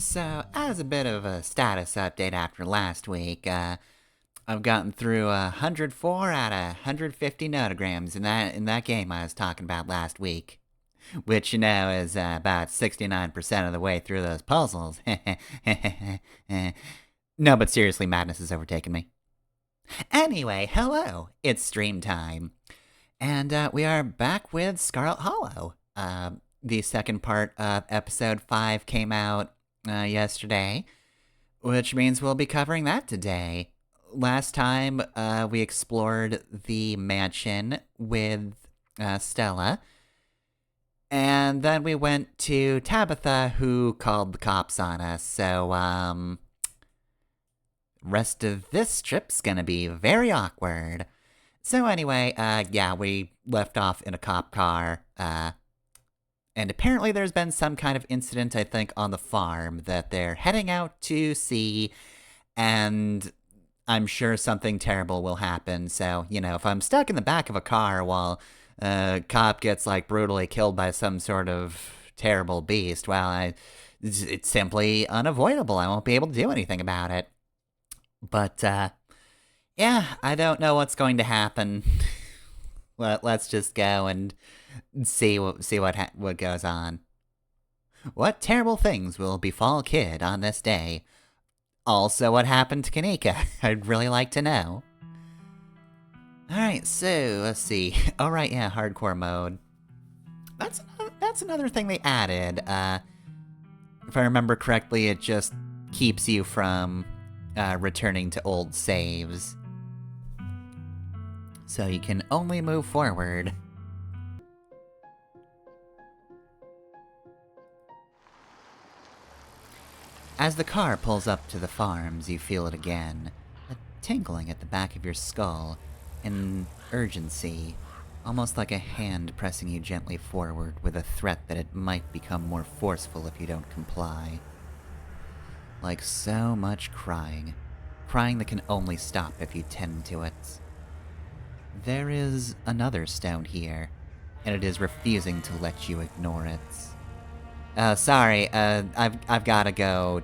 So, as a bit of a status update after last week, I've gotten through 104 out of 150 notograms in that game I was talking about last week, which is about 69% of the way through those puzzles. No, but seriously, madness has overtaken me. Anyway, hello, it's stream time, and we are back with Scarlet Hollow. The second part of episode 5 came out yesterday, which means we'll be covering that today. Last time, we explored the mansion with Stella, and then we went to Tabitha, who called the cops on us. So, rest of this trip's gonna be very awkward. So anyway, yeah, we left off in a cop car, and apparently there's been some kind of incident, I think, on the farm that they're heading out to see, and I'm sure something terrible will happen. So, if I'm stuck in the back of a car while a cop gets, brutally killed by some sort of terrible beast, well, it's simply unavoidable. I won't be able to do anything about it. But, yeah, I don't know what's going to happen. Let's just go and see what goes on. What terrible things will befall Kid on this day? Also, what happened to Kanika? I'd really like to know. Alright, so, let's see. Alright, yeah, hardcore mode. That's another thing they added. If I remember correctly, it just keeps you from returning to old saves. So you can only move forward. As the car pulls up to the farms, you feel it again. A tingling at the back of your skull. An urgency. Almost like a hand pressing you gently forward with a threat that it might become more forceful if you don't comply. Like so much crying. Crying that can only stop if you tend to it. There is another stone here, and it is refusing to let you ignore it. Sorry, I've gotta go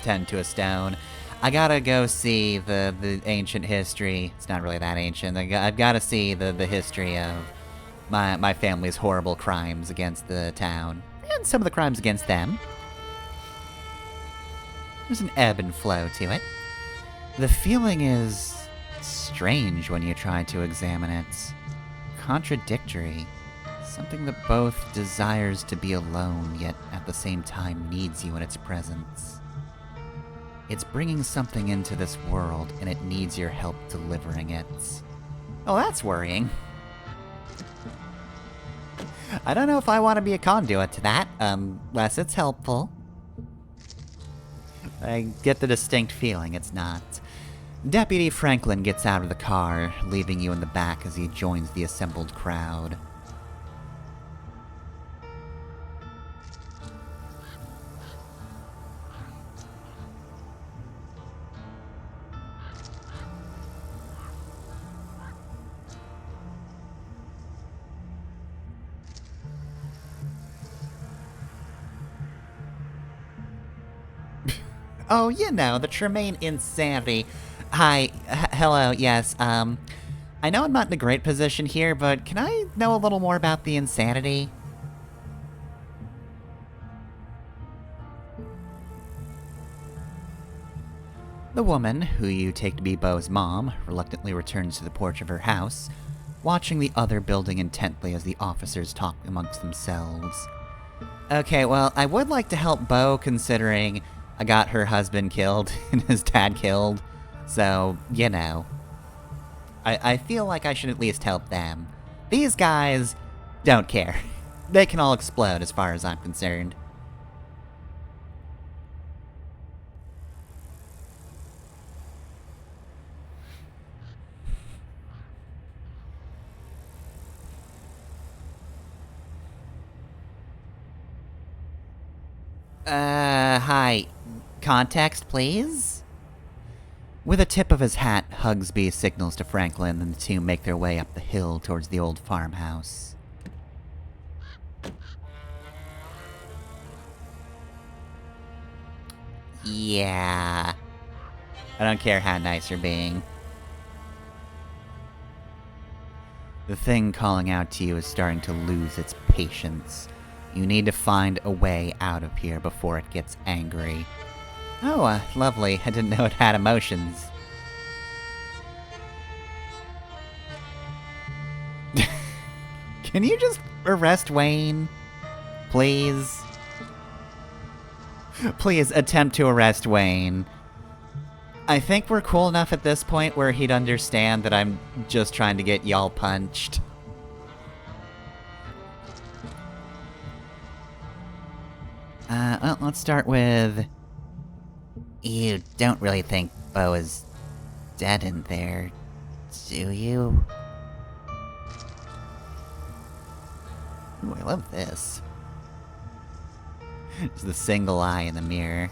tend to a stone. I gotta go see the ancient history. It's not really that ancient. I've gotta see the history of my family's horrible crimes against the town, and some of the crimes against them. There's an ebb and flow to it. The feeling is strange when you try to examine it. Contradictory. Something that both desires to be alone, yet at the same time needs you in its presence. It's bringing something into this world, and it needs your help delivering it. Oh, that's worrying. I don't know if I want to be a conduit to that, unless it's helpful. I get the distinct feeling it's not. Deputy Franklin gets out of the car, leaving you in the back as he joins the assembled crowd. Oh, the Tremaine insanity. Hi, hello, yes, I know I'm not in a great position here, but can I know a little more about the insanity? The woman, who you take to be Beau's mom, reluctantly returns to the porch of her house, watching the other building intently as the officers talk amongst themselves. Okay, well, I would like to help Beau, considering I got her husband killed and his dad killed. So, I feel like I should at least help them. These guys don't care. They can all explode as far as I'm concerned. Hi. Context, please? With a tip of his hat, Hugsby signals to Franklin, and the two make their way up the hill towards the old farmhouse. Yeah. I don't care how nice you're being. The thing calling out to you is starting to lose its patience. You need to find a way out of here before it gets angry. Oh, lovely. I didn't know it had emotions. Can you just arrest Wayne? Please? Please attempt to arrest Wayne. I think we're cool enough at this point where he'd understand that I'm just trying to get y'all punched. Well, let's start with... You don't really think Bo is dead in there, do you? Ooh, I love this. It's the single eye in the mirror.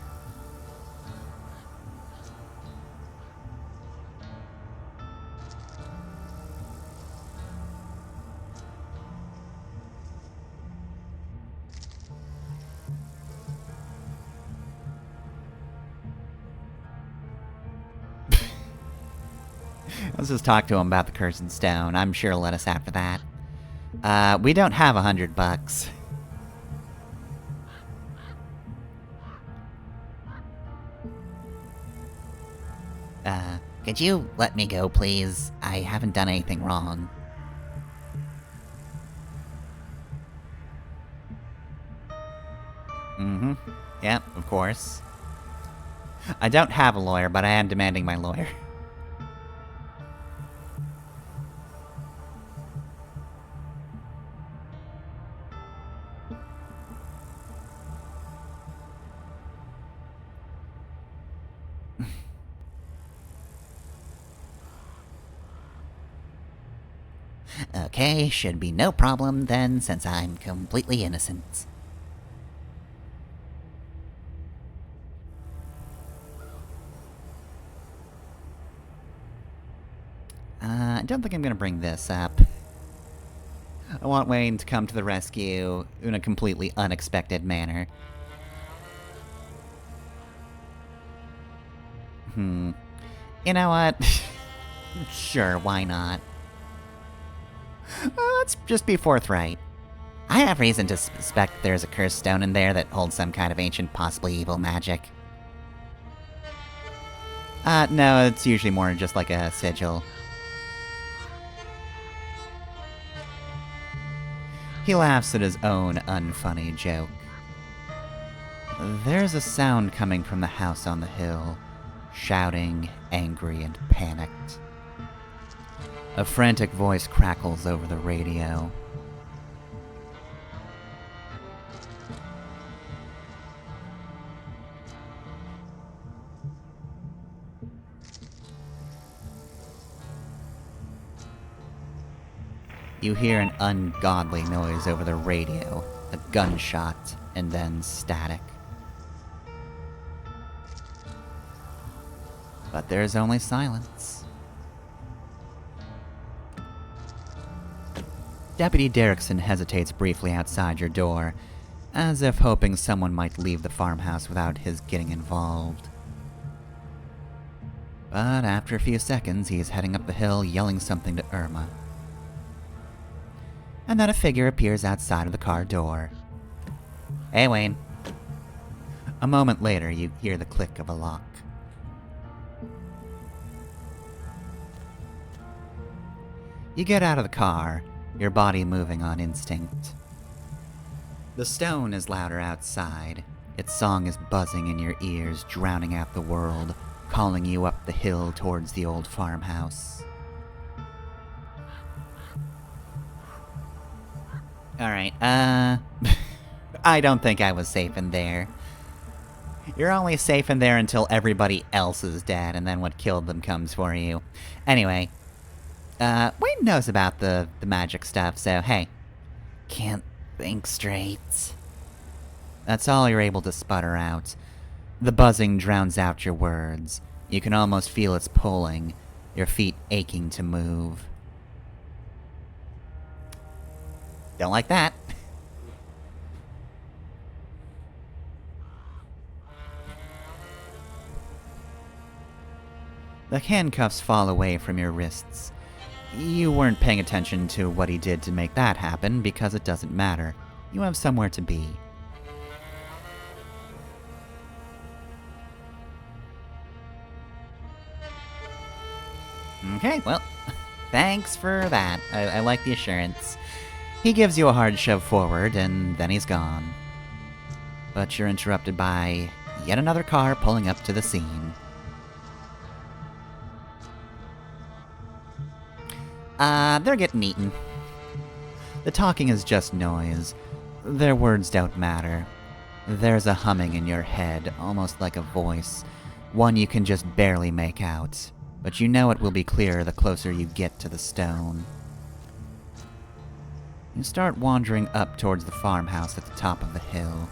Let's just talk to him about the cursed stone. I'm sure he'll let us after that. We don't have $100. Could you let me go, please? I haven't done anything wrong. Mm-hmm. Yep, of course. I don't have a lawyer, but I am demanding my lawyer. Okay, should be no problem then, since I'm completely innocent. I don't think I'm gonna bring this up. I want Wayne to come to the rescue in a completely unexpected manner. You know what? Sure, why not? Let's just be forthright. I have reason to suspect there's a cursed stone in there that holds some kind of ancient, possibly evil magic. No, it's usually more just like a sigil. He laughs at his own unfunny joke. There's a sound coming from the house on the hill, shouting, angry, and panicked. A frantic voice crackles over the radio. You hear an ungodly noise over the radio, a gunshot, and then static. But there's only silence. Deputy Derrickson hesitates briefly outside your door, as if hoping someone might leave the farmhouse without his getting involved. But after a few seconds, he's heading up the hill yelling something to Irma. And then a figure appears outside of the car door. Hey, Wayne. A moment later, you hear the click of a lock. You get out of the car, your body moving on instinct. The stone is louder outside. Its song is buzzing in your ears, drowning out the world, calling you up the hill towards the old farmhouse. Alright, I don't think I was safe in there. You're only safe in there until everybody else is dead, and then what killed them comes for you. Anyway, Wayne knows about the magic stuff, so hey. Can't think straight. That's all you're able to sputter out. The buzzing drowns out your words. You can almost feel its pulling, your feet aching to move. Don't like that. The handcuffs fall away from your wrists. You weren't paying attention to what he did to make that happen because it doesn't matter. You have somewhere to be. Okay, well, thanks for that. I like the assurance. He gives you a hard shove forward, and then he's gone. But you're interrupted by yet another car pulling up to the scene. They're getting eaten. The talking is just noise. Their words don't matter. There's a humming in your head, almost like a voice. One you can just barely make out. But you know it will be clearer the closer you get to the stone. You start wandering up towards the farmhouse at the top of the hill.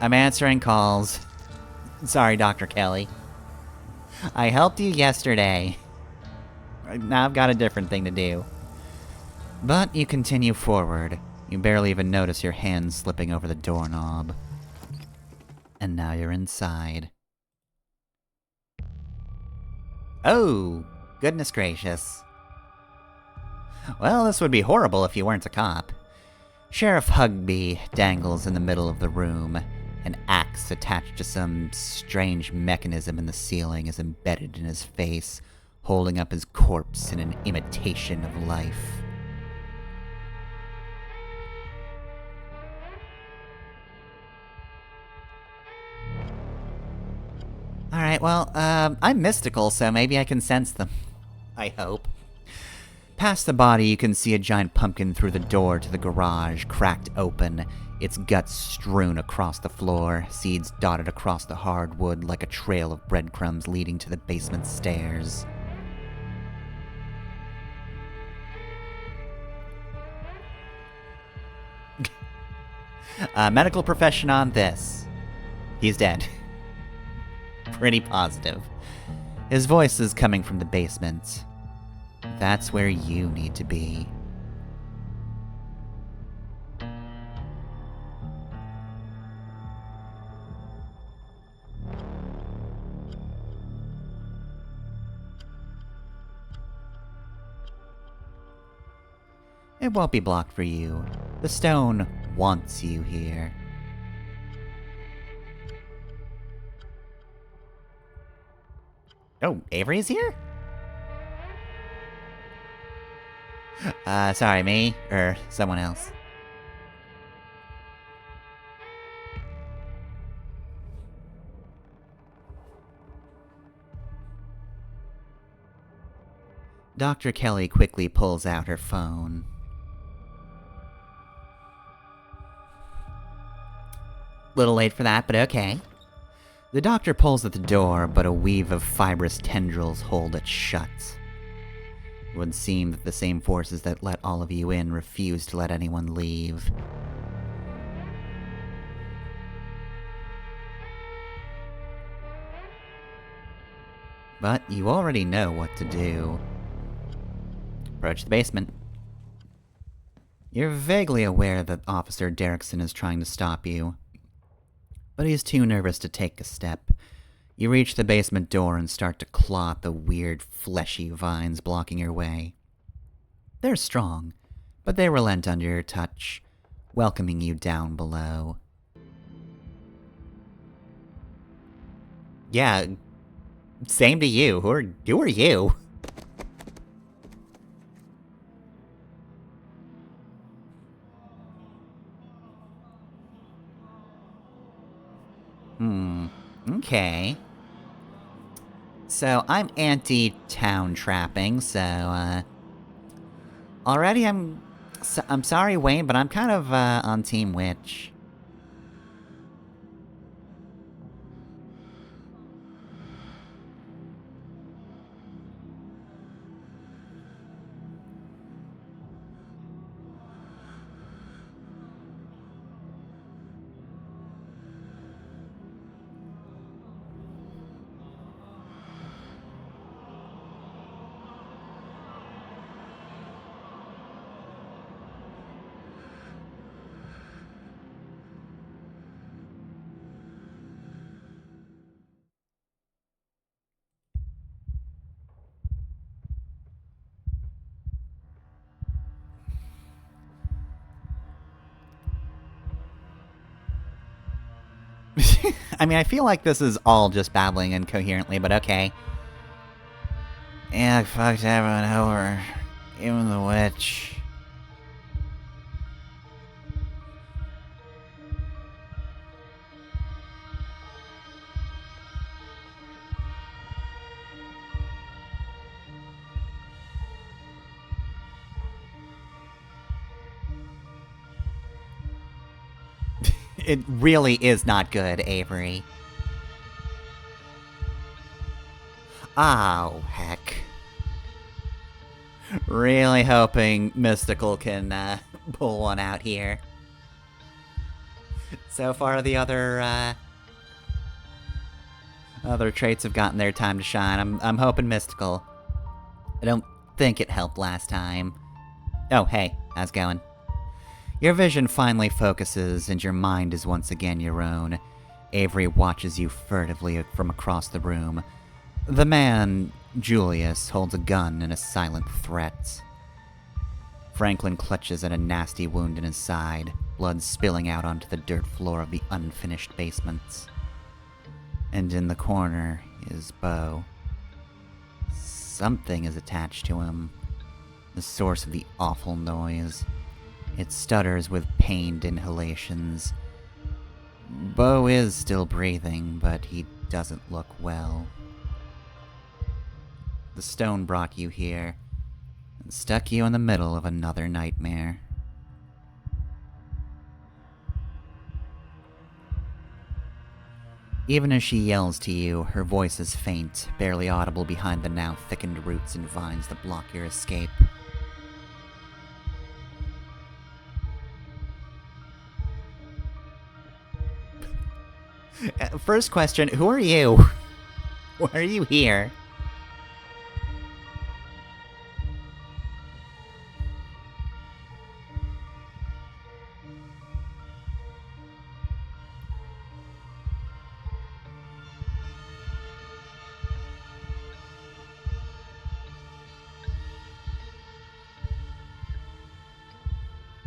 I'm answering calls. Sorry, Dr. Kelly. I helped you yesterday. Now I've got a different thing to do. But you continue forward. You barely even notice your hands slipping over the doorknob. And now you're inside. Oh, goodness gracious. Well, this would be horrible if you weren't a cop. Sheriff Hugby dangles in the middle of the room. An axe attached to some strange mechanism in the ceiling is embedded in his face, holding up his corpse in an imitation of life. Alright, well, I'm mystical, so maybe I can sense them. I hope. Past the body, you can see a giant pumpkin through the door to the garage, cracked open, its guts strewn across the floor, seeds dotted across the hardwood like a trail of breadcrumbs leading to the basement stairs. Medical profession on this. He's dead. Pretty positive. His voice is coming from the basement. That's where you need to be. It won't be blocked for you. The stone wants you here. Oh, Avery's here? Sorry, me? Or someone else? Dr. Kelly quickly pulls out her phone. Little late for that, but okay. The doctor pulls at the door, but a weave of fibrous tendrils hold it shut. It would seem that the same forces that let all of you in refuse to let anyone leave. But you already know what to do. Approach the basement. You're vaguely aware that Officer Derrickson is trying to stop you, but he's too nervous to take a step. You reach the basement door and start to claw at the weird, fleshy vines blocking your way. They're strong, but they relent under your touch, welcoming you down below. Yeah, same to you. Who are you? Okay. So, I'm anti-town trapping, so, already I'm sorry, Wayne, but I'm kind of, on Team Witch. I mean, I feel like this is all just babbling incoherently, but okay. Yeah, I fucked everyone over. Even the witch. It really is not good, Avery. Oh, heck. Really hoping Mystical can pull one out here. So far, the other traits have gotten their time to shine. I'm hoping Mystical. I don't think it helped last time. Oh, hey, how's it going? Your vision finally focuses, and your mind is once again your own. Avery watches you furtively from across the room. The man, Julius, holds a gun and a silent threat. Franklin clutches at a nasty wound in his side, blood spilling out onto the dirt floor of the unfinished basement. And in the corner is Bo. Something is attached to him, the source of the awful noise. It stutters with pained inhalations. Bo is still breathing, but he doesn't look well. The stone brought you here, and stuck you in the middle of another nightmare. Even as she yells to you, her voice is faint, barely audible behind the now thickened roots and vines that block your escape. First question, who are you? Why are you here?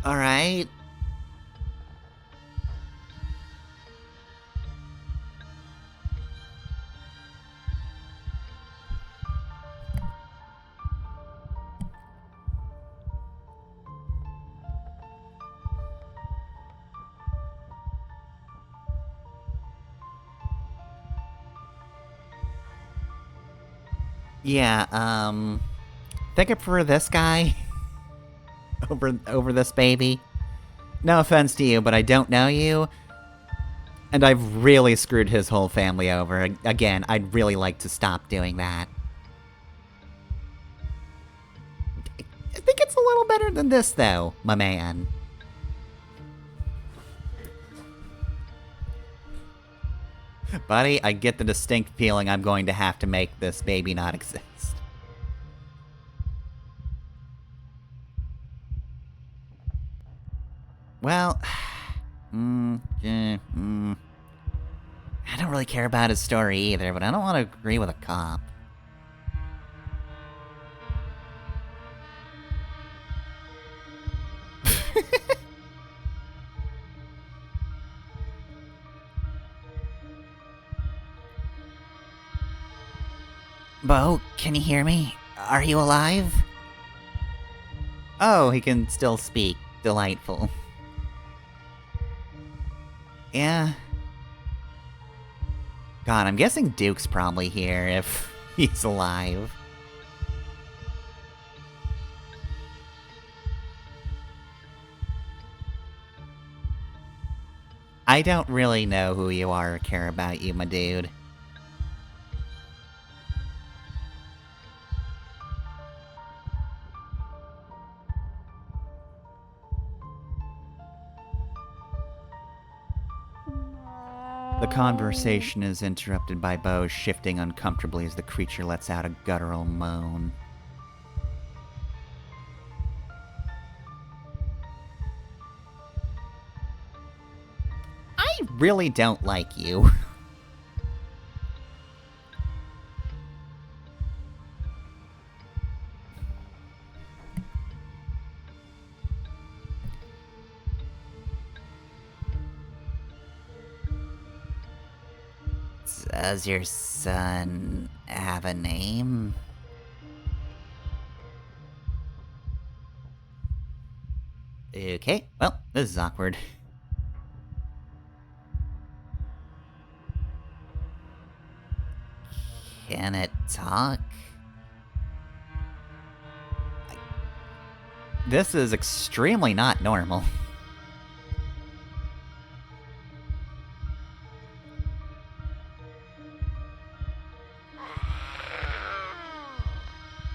Alright. Yeah, think I prefer this guy over this baby. No offense to you, but I don't know you, and I've really screwed his whole family over. Again, I'd really like to stop doing that. I think it's a little better than this, though, my man. Buddy, I get the distinct feeling I'm going to have to make this baby not exist. Well, I don't really care about his story either, but I don't want to agree with a cop. Bo, can you hear me? Are you alive? Oh, he can still speak. Delightful. Yeah. God, I'm guessing Duke's probably here if he's alive. I don't really know who you are or care about you, my dude. The conversation is interrupted by Bo shifting uncomfortably as the creature lets out a guttural moan. I really don't like you. Does your son have a name? Okay, well, this is awkward. Can it talk? This is extremely not normal.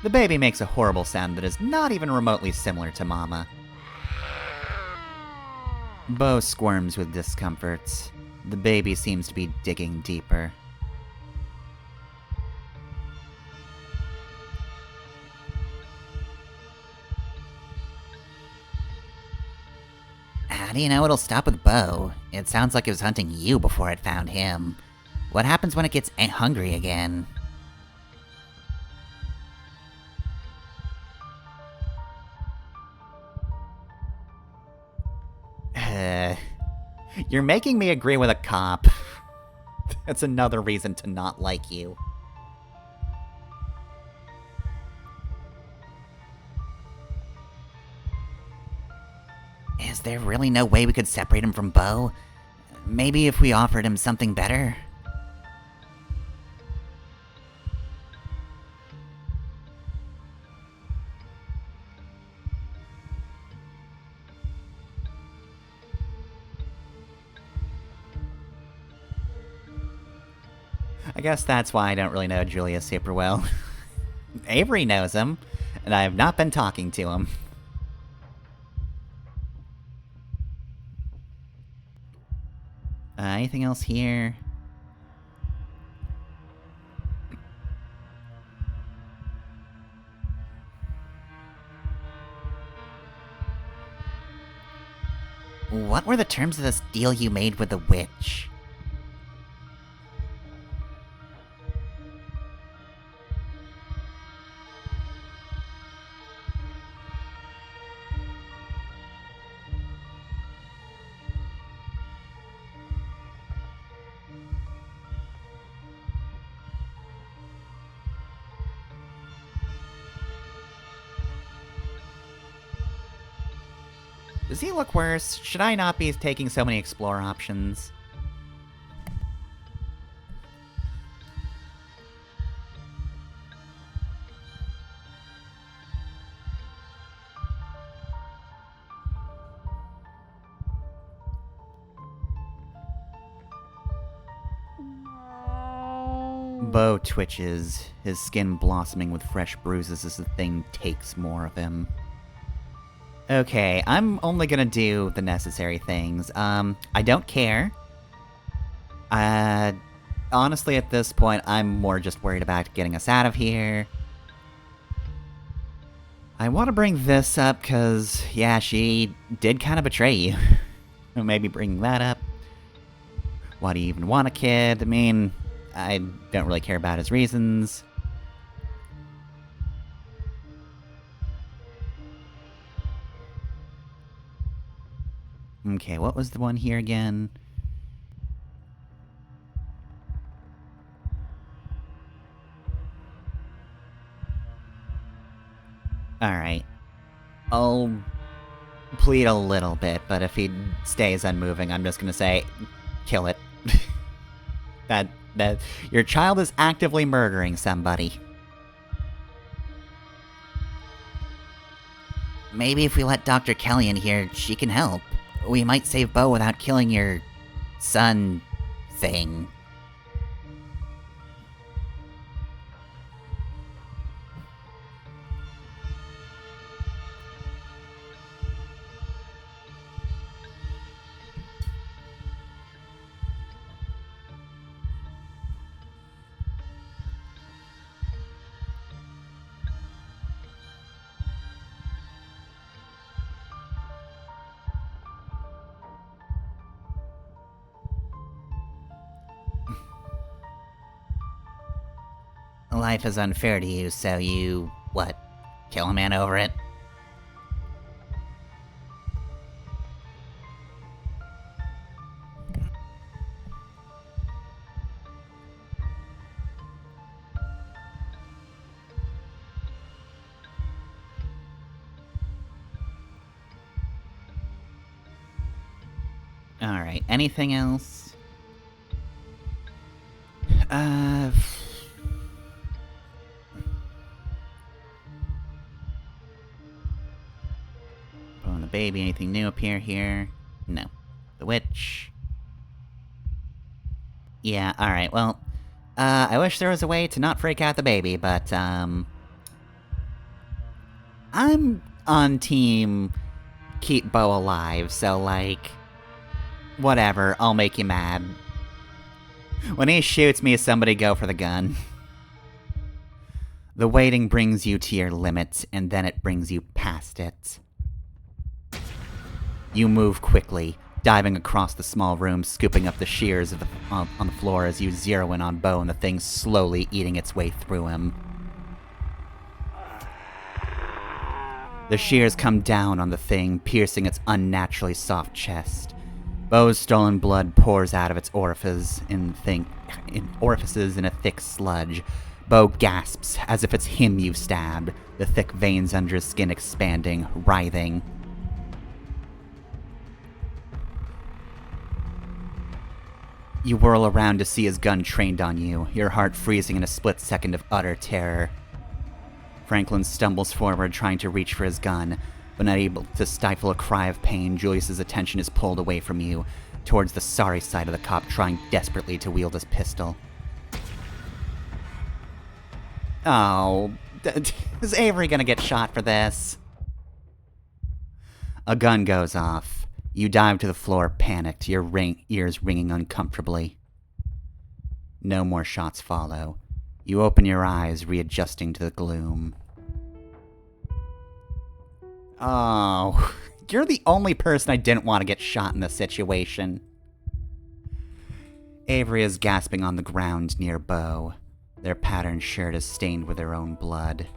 The baby makes a horrible sound that is not even remotely similar to Mama. Bo squirms with discomfort. The baby seems to be digging deeper. How do you know it'll stop with Bo? It sounds like it was hunting you before it found him. What happens when it gets hungry again? You're making me agree with a cop. That's another reason to not like you. Is there really no way we could separate him from Bo? Maybe if we offered him something better? I guess that's why I don't really know Julius super well. Avery knows him, and I have not been talking to him. Anything else here? What were the terms of this deal you made with the witch? Does he look worse? Should I not be taking so many explore options? Bo twitches, his skin blossoming with fresh bruises as the thing takes more of him. Okay, I'm only gonna do the necessary things. I don't care. Honestly, at this point, I'm more just worried about getting us out of here. I want to bring this up because, yeah, she did kind of betray you. Maybe bring that up. Why do you even want a kid? I mean, I don't really care about his reasons. Okay, what was the one here again? Alright. I'll plead a little bit, but if he stays unmoving, I'm just gonna say, kill it. that your child is actively murdering somebody. Maybe if we let Dr. Kelly in here, she can help. We might save Bo without killing your son thing. Life is unfair to you, so you, what, kill a man over it? Alright, anything else? Bone the baby, anything new appear here? No. The witch. Yeah, alright, well, I wish there was a way to not freak out the baby, but, I'm on team keep Bo alive, so, like, whatever, I'll make you mad. When he shoots me, somebody go for the gun. The waiting brings you to your limit, and then it brings you past it. You move quickly, diving across the small room, scooping up the shears on the floor as you zero in on Bo and the thing slowly eating its way through him. The shears come down on the thing, piercing its unnaturally soft chest. Bo's stolen blood pours out of its orifices in a thick sludge. Bo gasps as if it's him you've stabbed, the thick veins under his skin expanding, writhing. You whirl around to see his gun trained on you, your heart freezing in a split second of utter terror. Franklin stumbles forward, trying to reach for his gun, but not able to stifle a cry of pain. Julius's attention is pulled away from you, towards the sorry side of the cop, trying desperately to wield his pistol. Oh, is Avery gonna get shot for this? A gun goes off. You dive to the floor, panicked, your ears ringing uncomfortably. No more shots follow. You open your eyes, readjusting to the gloom. Oh, you're the only person I didn't want to get shot in this situation. Avery is gasping on the ground near Bo. Their patterned shirt is stained with their own blood.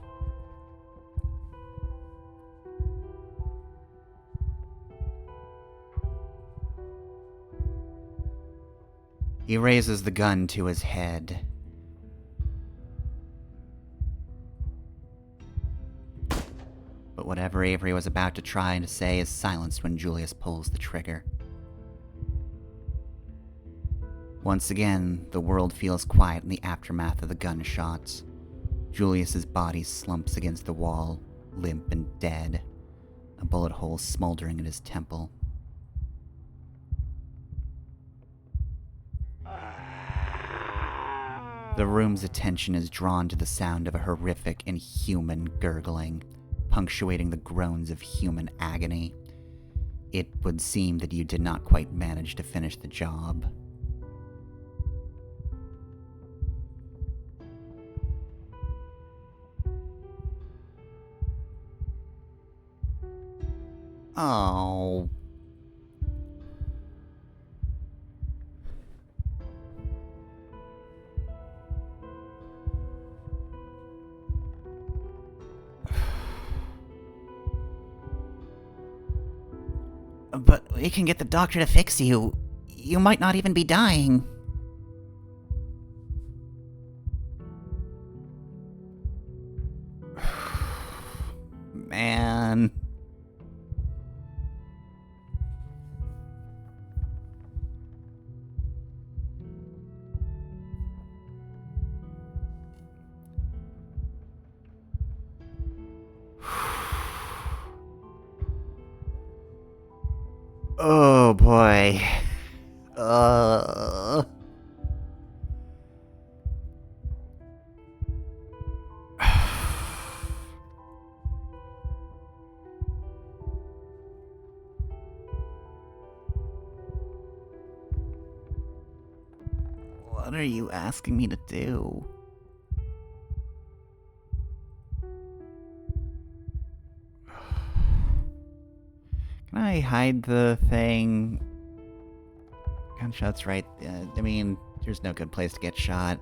He raises the gun to his head. But whatever Avery was about to try to say is silenced when Julius pulls the trigger. Once again, the world feels quiet in the aftermath of the gunshots. Julius's body slumps against the wall, limp and dead, a bullet hole smoldering at his temple. The room's attention is drawn to the sound of a horrific, inhuman gurgling, punctuating the groans of human agony. It would seem that you did not quite manage to finish the job. Oh. But we can get the doctor to fix you. You might not even be dying. Man. Oh boy. What are you asking me to do? Can I hide the thing? Gunshots right. I mean, there's no good place to get shot.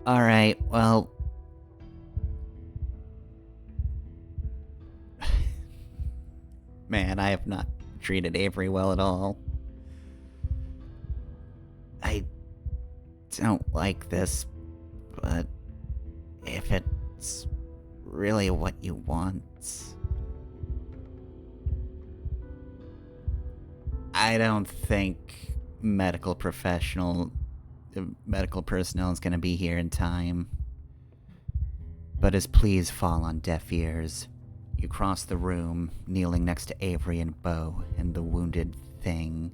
Alright, well... Man, I have not treated Avery well at all. I don't like this, but if it's really what you want, I don't think medical personnel is gonna be here in time. But his pleas fall on deaf ears. You cross the room, kneeling next to Avery and Bo and the wounded thing.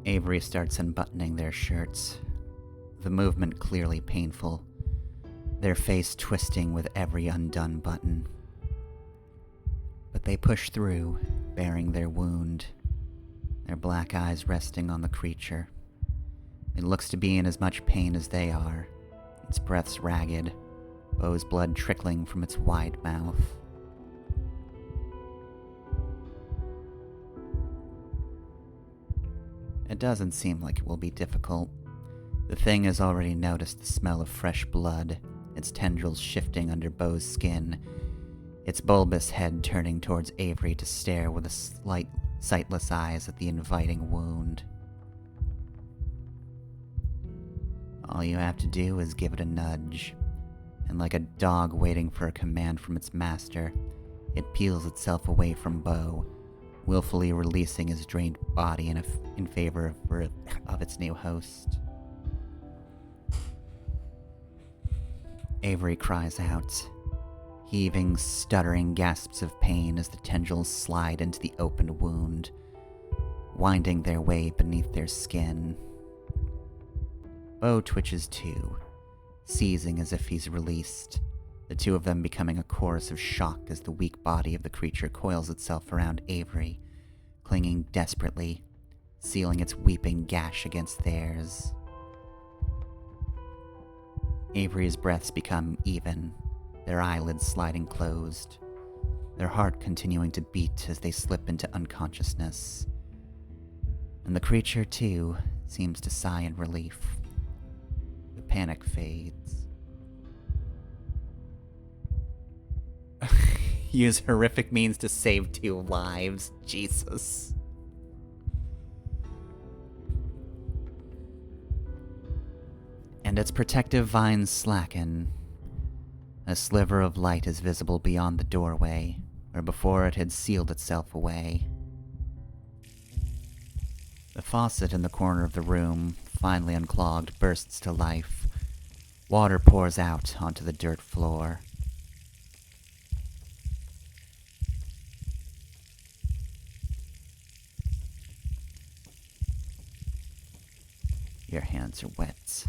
Avery starts unbuttoning their shirts, the movement clearly painful, their face twisting with every undone button. But they push through, bearing their wound, their black eyes resting on the creature. It looks to be in as much pain as they are, its breaths ragged, Bo's blood trickling from its wide mouth. It doesn't seem like it will be difficult. The thing has already noticed the smell of fresh blood, its tendrils shifting under Bo's skin, its bulbous head turning towards Avery to stare with a sightless eyes at the inviting wound. All you have to do is give it a nudge, and like a dog waiting for a command from its master, it peels itself away from Bo, willfully releasing his drained body in favor of its new host. Avery cries out, heaving, stuttering gasps of pain as the tendrils slide into the opened wound, winding their way beneath their skin. Bo twitches too, seizing as if he's released, the two of them becoming a chorus of shock as the weak body of the creature coils itself around Avery, clinging desperately, sealing its weeping gash against theirs. Avery's breaths become even, their eyelids sliding closed, their heart continuing to beat as they slip into unconsciousness. And the creature, too, seems to sigh in relief. The panic fades. Use horrific means to save 2 lives. Jesus. And its protective vines slacken. A sliver of light is visible beyond the doorway, where before it had sealed itself away. The faucet in the corner of the room, finally unclogged, bursts to life. Water pours out onto the dirt floor. Your hands are wet.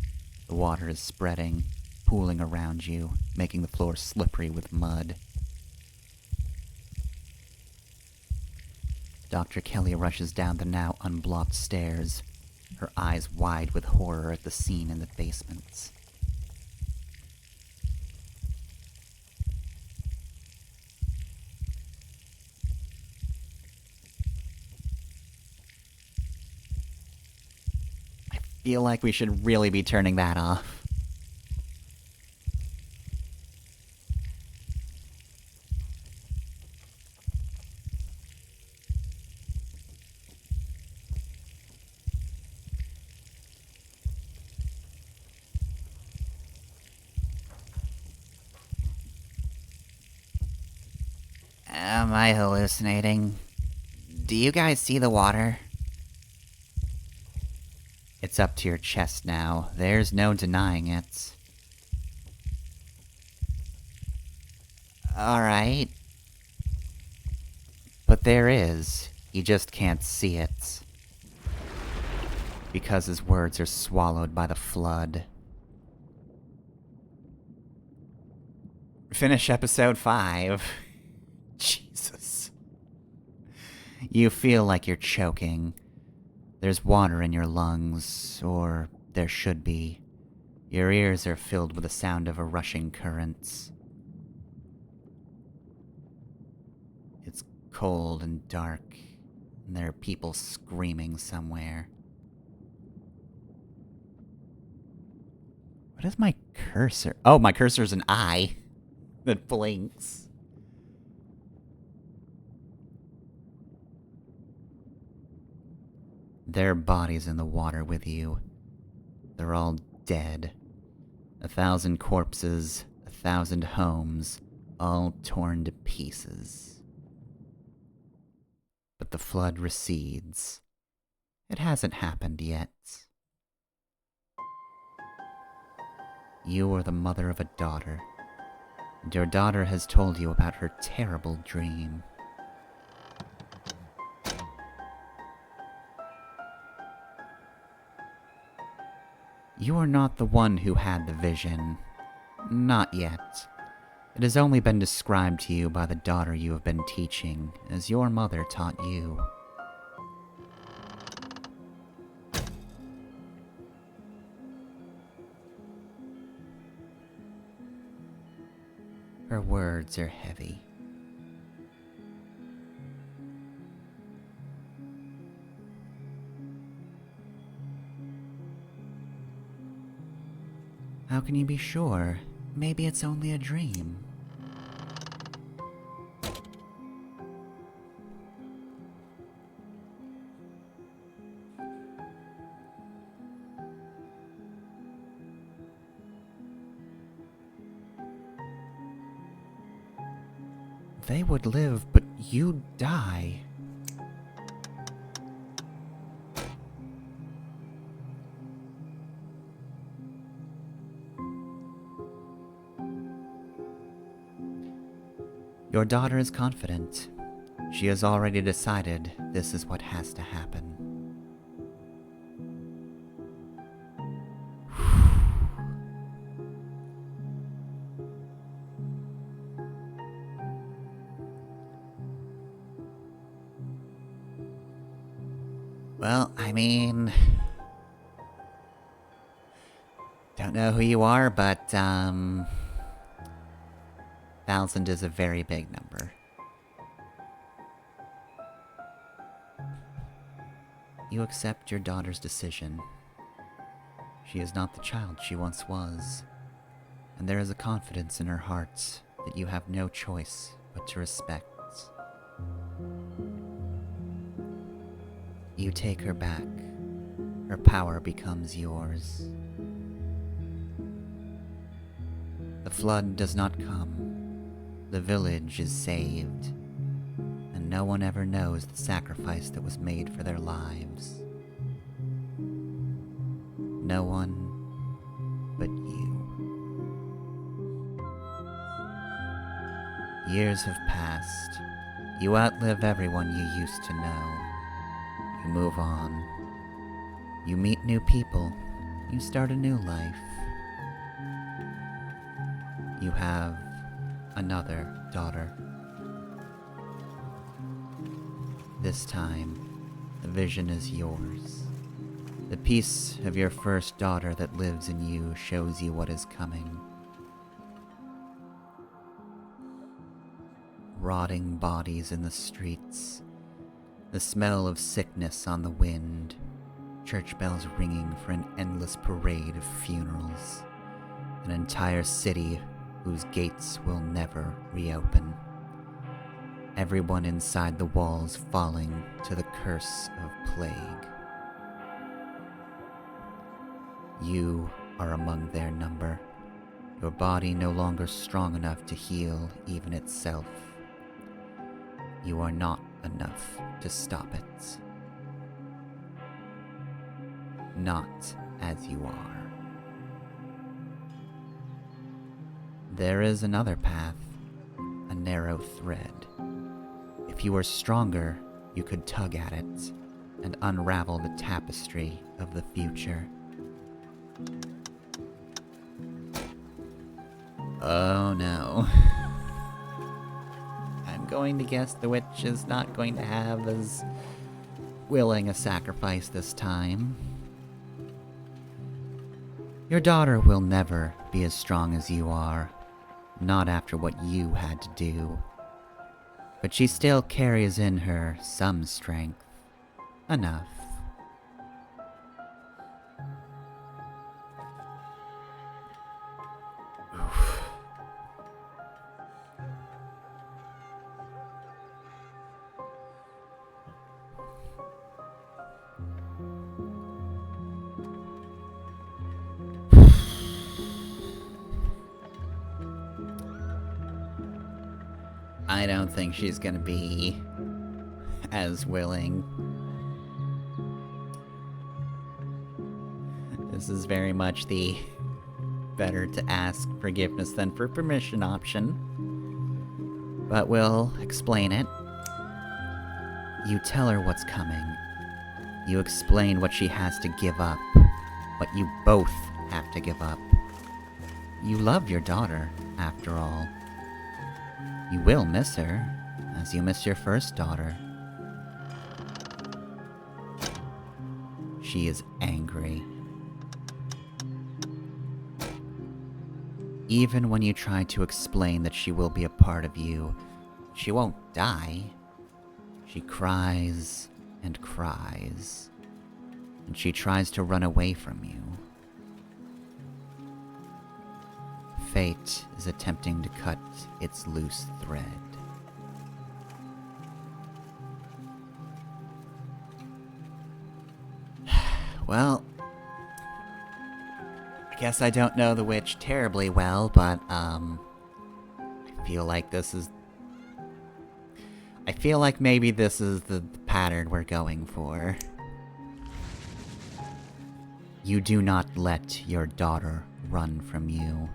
The water is spreading, pooling around you, making the floor slippery with mud. Dr. Kelly rushes down the now unblocked stairs, her eyes wide with horror at the scene in the basement. I feel like we should really be turning that off. Am I hallucinating? Do you guys see the water? It's up to your chest now. There's no denying it. Alright. But there is. You just can't see it. Because his words are swallowed by the flood. Finish episode 5. Jesus. You feel like you're choking. There's water in your lungs, or there should be. Your ears are filled with the sound of a rushing current. It's cold and dark, and there are people screaming somewhere. What is my cursor? Oh, my cursor's an eye that blinks. There are bodies in the water with you. They're all dead. 1,000 corpses, 1,000 homes, all torn to pieces. the flood recedes. It hasn't happened yet. You are the mother of a daughter, and your daughter has told you about her terrible dream. You are not the one who had the vision. Not yet. It has only been described to you by the daughter you have been teaching, as your mother taught you. Her words are heavy. How can you be sure? Maybe it's only a dream. They would live, but you'd die. Your daughter is confident. She has already decided this is what has to happen. Well, I mean... Don't know who you are, but, 1,000 is a very big number. You accept your daughter's decision. She is not the child she once was, and there is a confidence in her heart that you have no choice but to respect. You take her back. Her power becomes yours. The flood does not come. The village is saved, and no one ever knows the sacrifice that was made for their lives. No one but you. Years have passed. You outlive everyone you used to know. You move on. You meet new people. You start a new life. You have another daughter. This time, the vision is yours. The piece of your first daughter that lives in you shows you what is coming. Rotting bodies in the streets, the smell of sickness on the wind, church bells ringing for an endless parade of funerals, an entire city whose gates will never reopen. Everyone inside the walls falling to the curse of plague. You are among their number, your body no longer strong enough to heal even itself. You are not enough to stop it. Not as you are. There is another path, a narrow thread. If you were stronger, you could tug at it and unravel the tapestry of the future. Oh no. I'm going to guess the witch is not going to have as willing a sacrifice this time. Your daughter will never be as strong as you are. Not after what you had to do. But she still carries in her some strength. Enough. Oof. I don't think she's gonna be as willing. This is very much the better to ask forgiveness than for permission option. But we'll explain it. You tell her what's coming. You explain what she has to give up. What you both have to give up. You love your daughter, after all. You will miss her, as you miss your first daughter. She is angry. Even when you try to explain that she will be a part of you, she won't die. She cries and cries, and she tries to run away from you. Fate is attempting to cut its loose thread. Well, I guess I don't know the witch terribly well, but, I feel like maybe this is the pattern we're going for. You do not let your daughter run from you.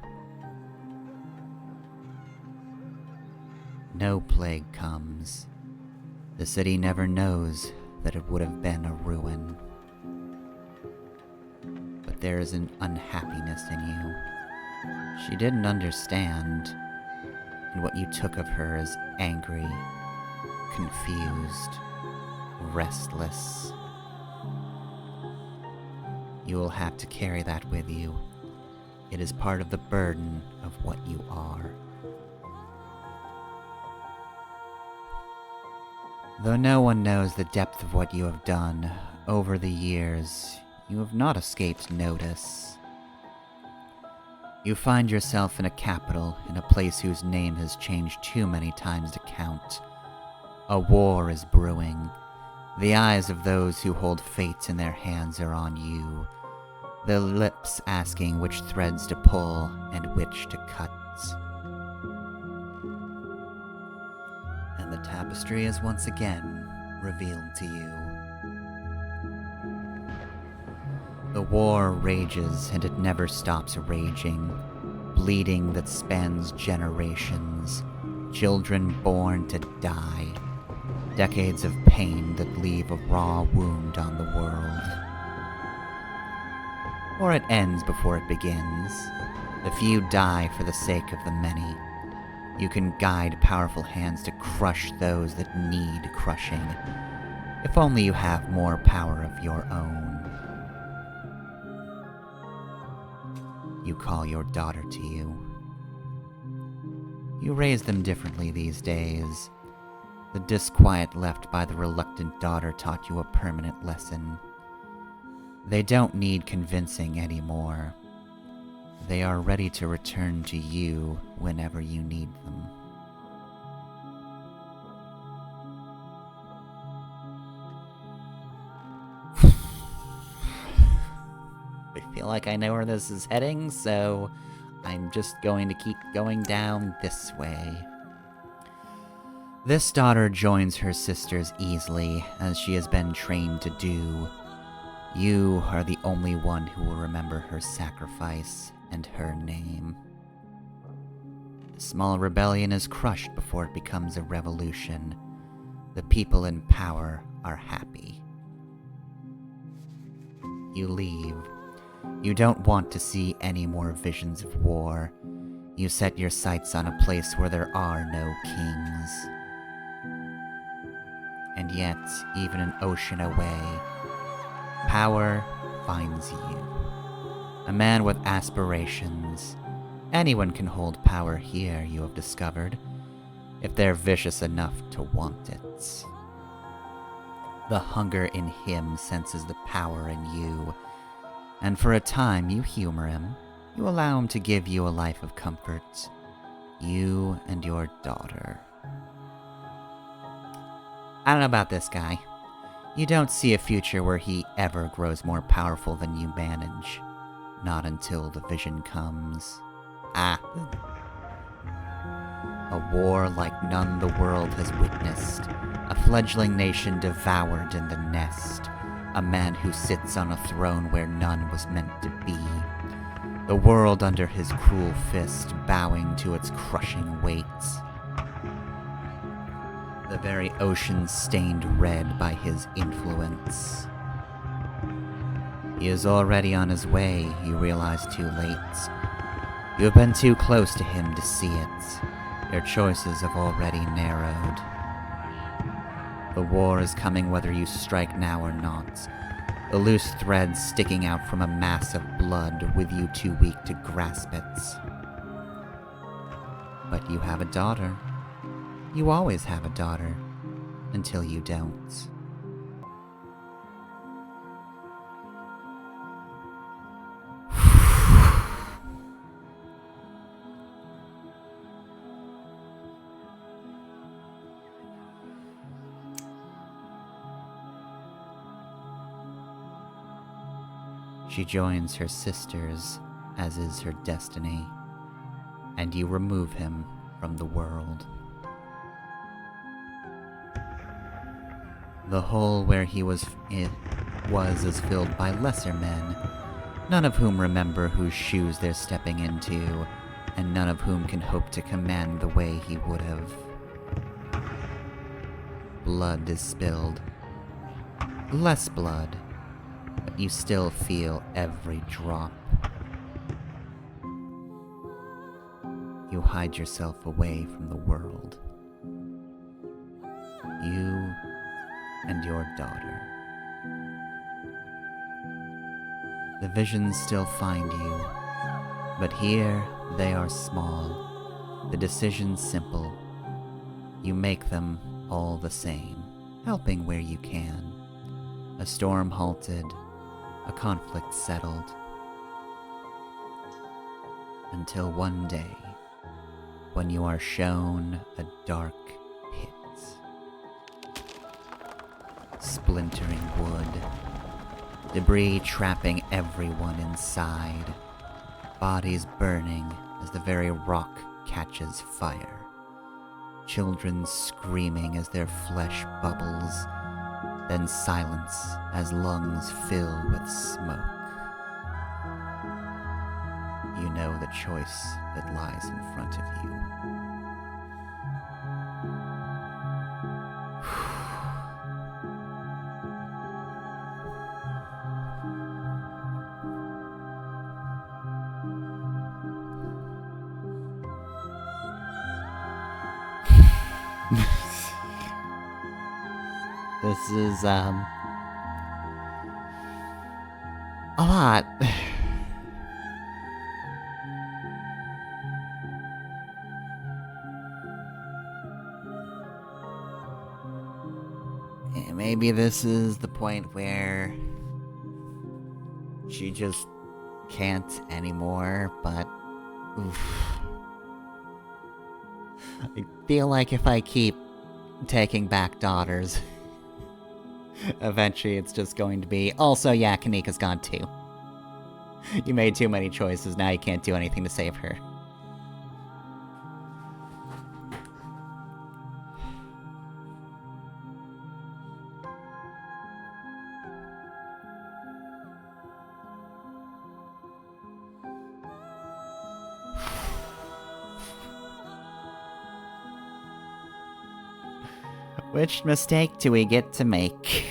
No plague comes. The city never knows that it would have been a ruin. But there is an unhappiness in you. She didn't understand, and what you took of her is angry, confused, restless. You will have to carry that with you. It is part of the burden of what you are. Though no one knows the depth of what you have done, over the years, you have not escaped notice. You find yourself in a capital, in a place whose name has changed too many times to count. A war is brewing. The eyes of those who hold fate in their hands are on you. Their lips asking which threads to pull and which to cut. And the tapestry is once again revealed to you. The war rages, and it never stops raging. Bleeding that spans generations. Children born to die. Decades of pain that leave a raw wound on the world. Or it ends before it begins. The few die for the sake of the many. You can guide powerful hands to crush those that need crushing. If only you have more power of your own. You call your daughter to you. You raise them differently these days. The disquiet left by the reluctant daughter taught you a permanent lesson. They don't need convincing anymore. They are ready to return to you whenever you need them. I feel like I know where this is heading, so I'm just going to keep going down this way. This daughter joins her sisters easily, as she has been trained to do. You are the only one who will remember her sacrifice and her name. The small rebellion is crushed before it becomes a revolution. The people in power are happy. You leave. You don't want to see any more visions of war. You set your sights on a place where there are no kings. And yet, even an ocean away, power finds you. A man with aspirations. Anyone can hold power here, you have discovered, if they're vicious enough to want it. The hunger in him senses the power in you, and for a time you humor him. You allow him to give you a life of comfort. You and your daughter. I don't know about this guy. You don't see a future where he ever grows more powerful than you manage. Not until the vision comes. A war like none the world has witnessed. A fledgling nation devoured in the nest, a man who sits on a throne where none was meant to be, the world under his cruel fist bowing to its crushing weight. The very ocean stained red by his influence. He is already on his way, you realize too late. You have been too close to him to see it. Your choices have already narrowed. The war is coming whether you strike now or not. The loose threads sticking out from a mass of blood with you too weak to grasp it. But you have a daughter. You always have a daughter. Until you don't. She joins her sisters, as is her destiny, and you remove him from the world. The hole where he was is filled by lesser men, none of whom remember whose shoes they're stepping into, and none of whom can hope to command the way he would have. Blood is spilled. Less blood, but you still feel every drop. You hide yourself away from the world. You and your daughter. The visions still find you, but here they are small, the decisions simple. You make them all the same, helping where you can. A storm halted, a conflict settled. Until one day, when you are shown a dark pit. Splintering wood, debris trapping everyone inside, bodies burning as the very rock catches fire, children screaming as their flesh bubbles, then silence as lungs fill with smoke. You know the choice that lies in front of you. This is, a lot. Maybe this is the point where she just can't anymore, but oof. I feel like if I keep taking back daughters, eventually it's just going to be, also, yeah, Kanika's gone too. You made too many choices, now you can't do anything to save her. Which mistake do we get to make?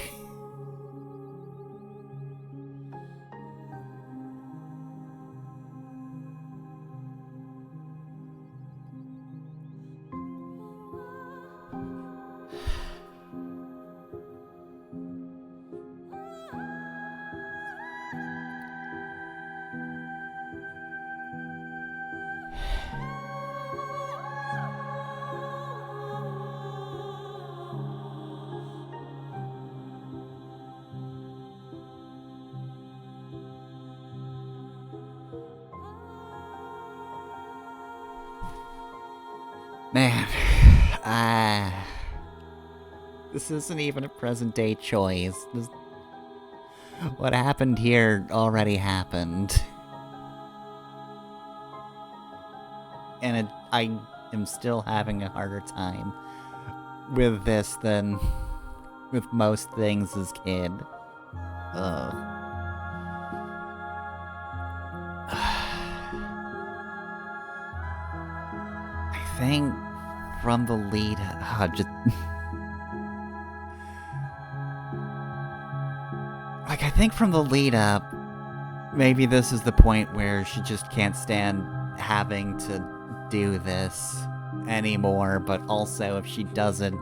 Man, this isn't even a present-day choice. What happened here already happened. And I am still having a harder time with this than with most things as kid. Ugh. I think from the lead, I think from the lead up, maybe this is the point where she just can't stand having to do this anymore, but also if she doesn't,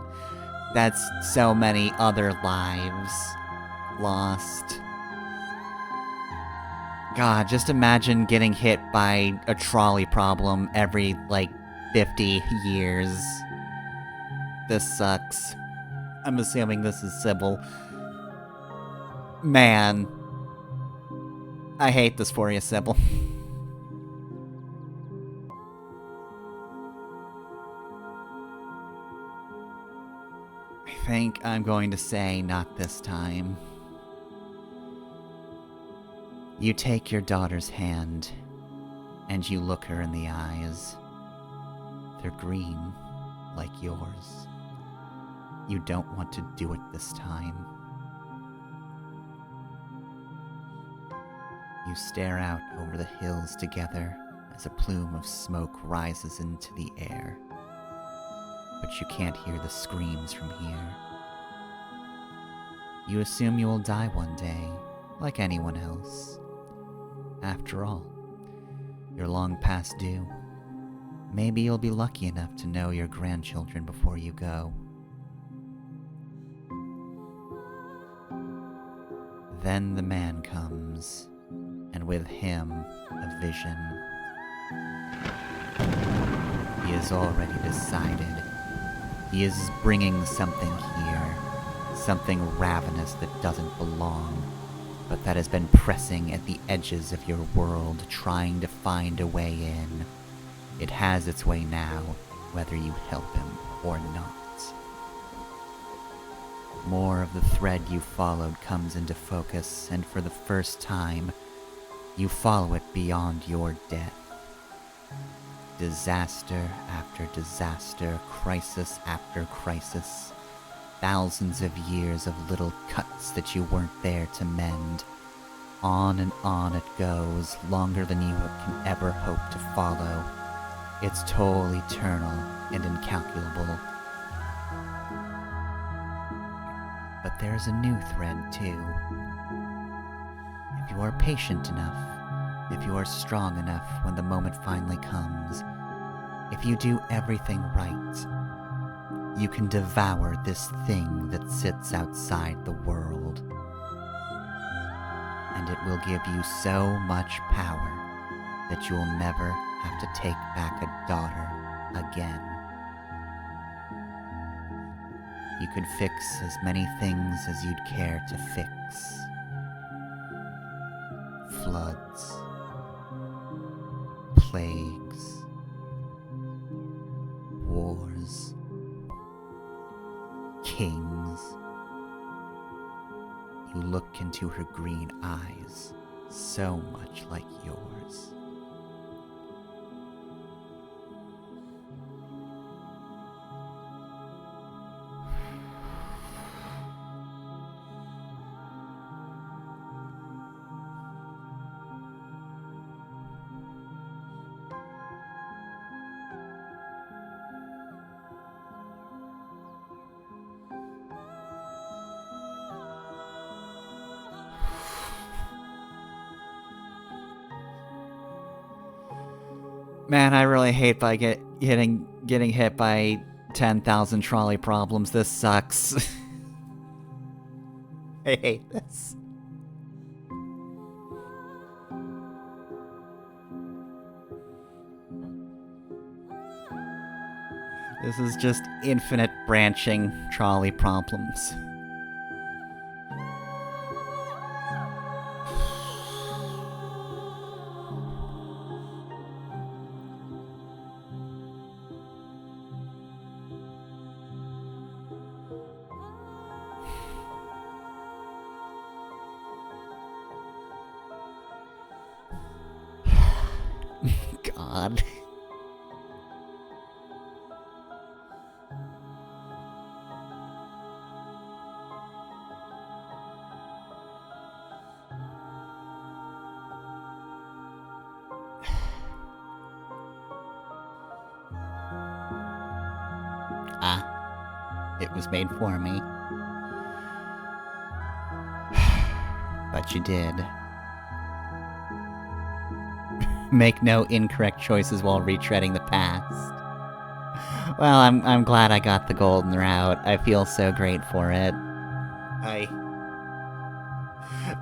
that's so many other lives lost. God, just imagine getting hit by a trolley problem every, 50 years. This sucks. I'm assuming this is Sybil. Man. I hate this for you, Sybil. I think I'm going to say not this time. You take your daughter's hand, and you look her in the eyes. They're green, like yours. You don't want to do it this time. You stare out over the hills together as a plume of smoke rises into the air. But you can't hear the screams from here. You assume you will die one day, like anyone else. After all, you're long past due. Maybe you'll be lucky enough to know your grandchildren before you go. Then the man comes, and with him, a vision. He has already decided. He is bringing something here, something ravenous that doesn't belong, but that has been pressing at the edges of your world, trying to find a way in. It has its way now, whether you help him or not. More of the thread you followed comes into focus, and for the first time, you follow it beyond your death. Disaster after disaster, crisis after crisis. Thousands of years of little cuts that you weren't there to mend. On and on it goes, longer than you can ever hope to follow. Its toll eternal and incalculable. But there's a new thread, too. If you are patient enough, if you are strong enough when the moment finally comes, if you do everything right, you can devour this thing that sits outside the world. And it will give you so much power that you'll never have to take back a daughter again. You could fix as many things as you'd care to fix. Floods, plagues, wars, kings. You look into her green eyes, so much like yours. Man, I really hate by getting hit by 10,000 trolley problems. This sucks. I hate this. This is just infinite branching trolley problems. God. was made for me. But you did. Make no incorrect choices while retreading the past. Well, I'm glad I got the golden route. I feel so great for it. I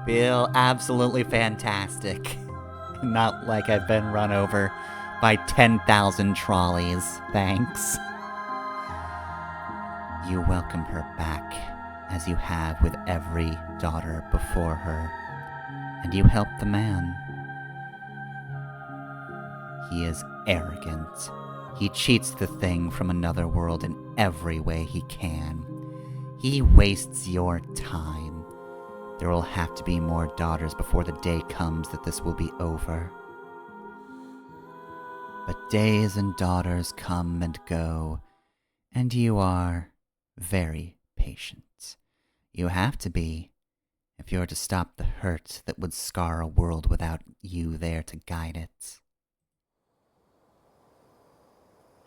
feel absolutely fantastic. Not like I've been run over by 10,000 trolleys. Thanks. You welcome her back, as you have with every daughter before her, and you help the man. He is arrogant. He cheats the thing from another world in every way he can. He wastes your time. There will have to be more daughters before the day comes that this will be over. But days and daughters come and go, and you are very patient. You have to be, if you're to stop the hurt that would scar a world without you there to guide it.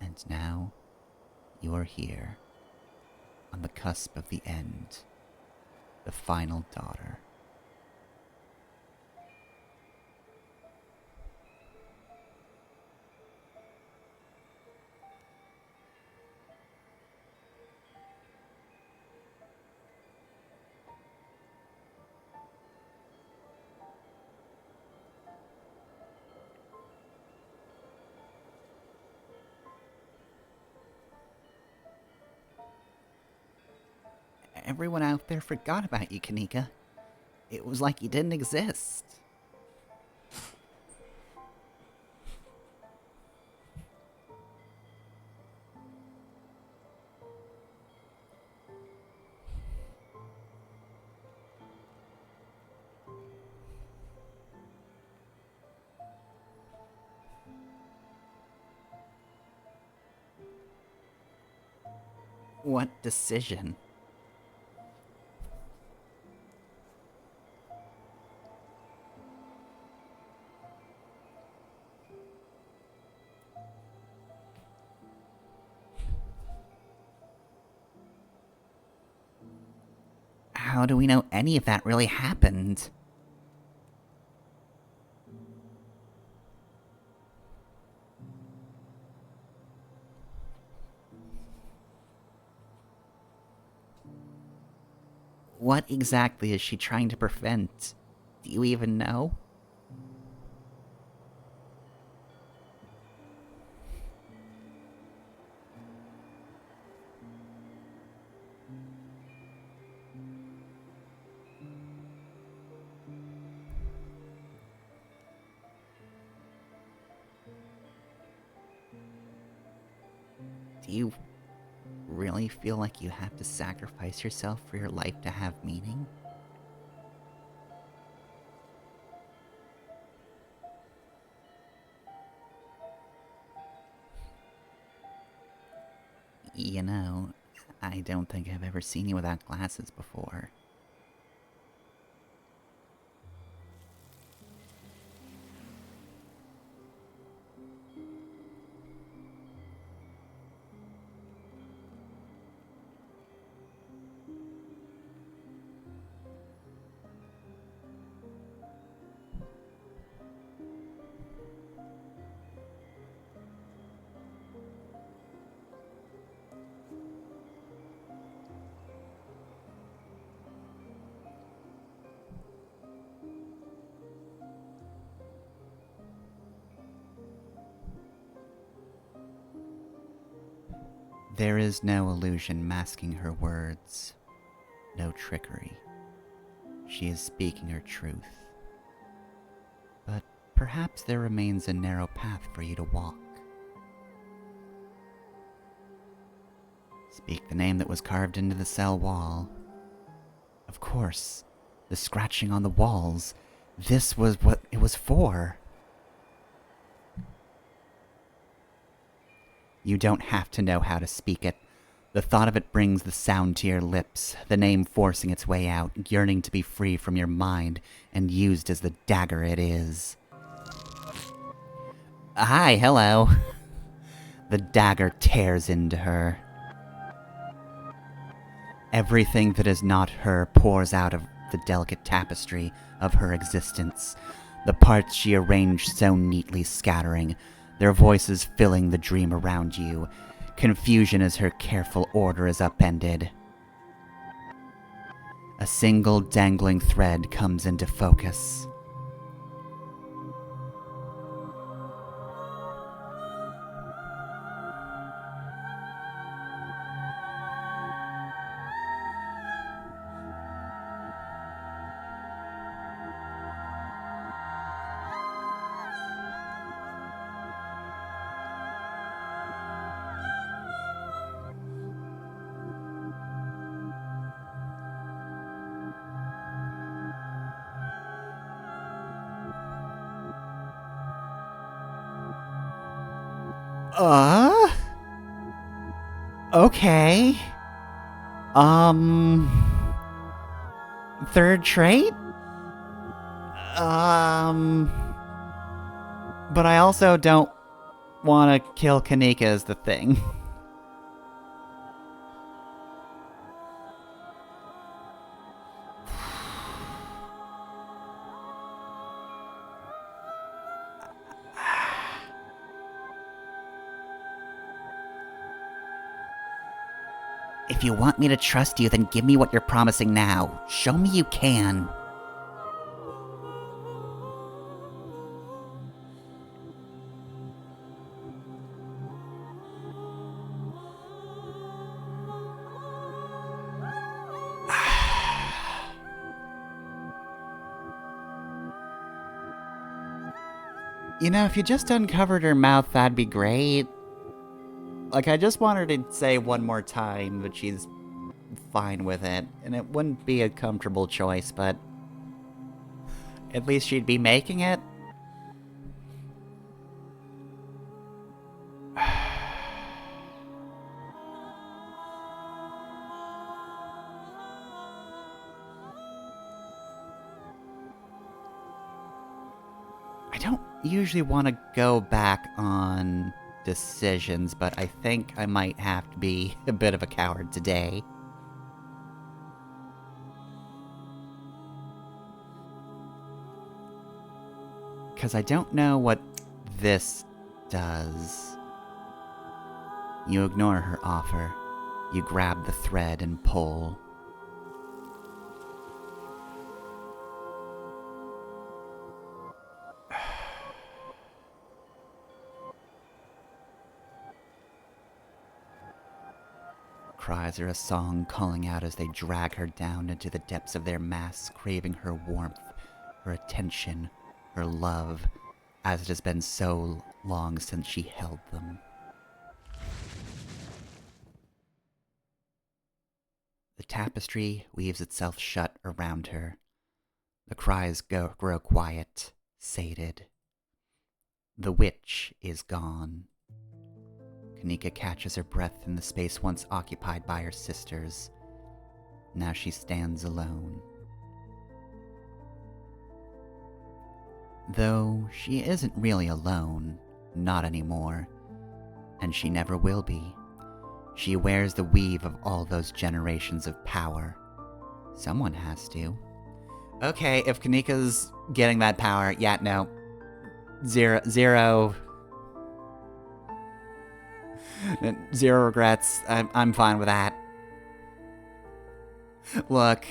And now, you are here, on the cusp of the end, the final daughter. Everyone out there forgot about you, Kanika. It was like you didn't exist. What decision? How do we know any of that really happened? What exactly is she trying to prevent? Do you even know? Do you really feel like you have to sacrifice yourself for your life to have meaning? You know, I don't think I've ever seen you without glasses before. There is no illusion masking her words, no trickery. She is speaking her truth. But perhaps there remains a narrow path for you to walk. Speak the name that was carved into the cell wall. Of course, the scratching on the walls. This was what it was for. You don't have to know how to speak it. The thought of it brings the sound to your lips, the name forcing its way out, yearning to be free from your mind and used as the dagger it is. Hi, hello. The dagger tears into her. Everything that is not her pours out of the delicate tapestry of her existence, the parts she arranged so neatly scattering, their voices filling the dream around you. Confusion as her careful order is upended. A single dangling thread comes into focus. Okay. Third trait? But I also don't want to kill Kanika is the thing. If you want me to trust you, then give me what you're promising now. Show me you can. You know, if you just uncovered her mouth, that'd be great. Like, I just want her to say one more time that she's fine with it, and it wouldn't be a comfortable choice, but at least she'd be making it. I don't usually want to go back on decisions, but I think I might have to be a bit of a coward today. Because I don't know what this does. You ignore her offer. You grab the thread and pull. Cries are a song calling out as they drag her down into the depths of their mass, craving her warmth, her attention, her love, as it has been so long since she held them. The tapestry weaves itself shut around her. The cries grow quiet, sated. The witch is gone. Kanika catches her breath in the space once occupied by her sisters. Now she stands alone. Though she isn't really alone, not anymore, and she never will be. She wears the weave of all those generations of power. Someone has to. Okay, if Kanika's getting that power, yeah, no. Zero regrets. I'm fine with that. Look.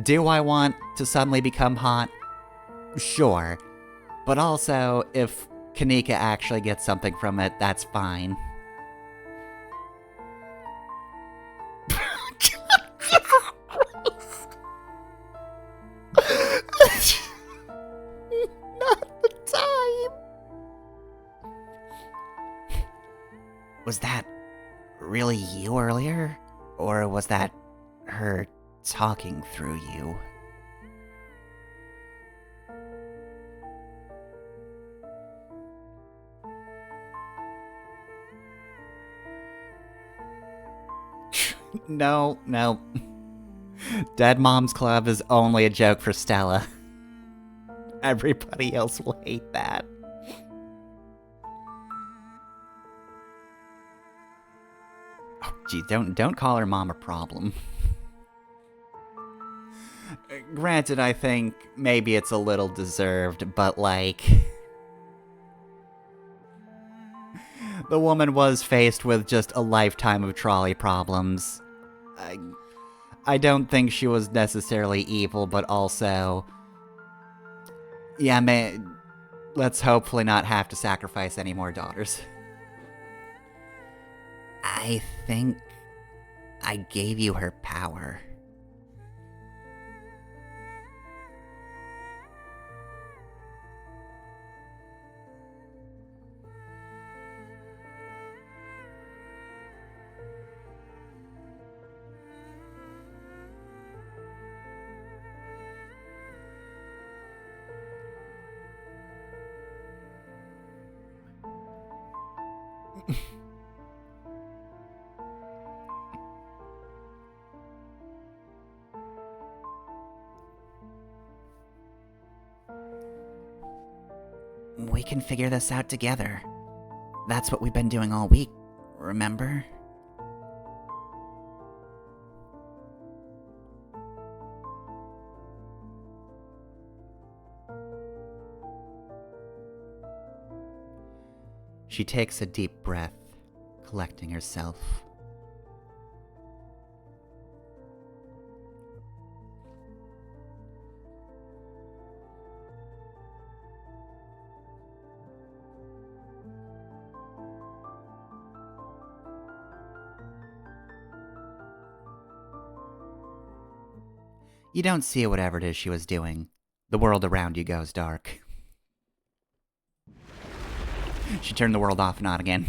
Do I want to suddenly become hot? Sure. But also, if Kanika actually gets something from it, that's fine. Not the time. Was that really you earlier? Or was that her talking through you? No. Dead Mom's Club is only a joke for Stella. Everybody else will hate that. Oh, Gee, don't call her mom a problem. Granted, I think maybe it's a little deserved, but like... the woman was faced with just a lifetime of trolley problems. I don't think she was necessarily evil, but also... yeah, let's hopefully not have to sacrifice any more daughters. I think I gave you her power. We can figure this out together. That's what we've been doing all week, remember? She takes a deep breath, collecting herself. You don't see whatever it is she was doing. The world around you goes dark. She turned the world off and on again.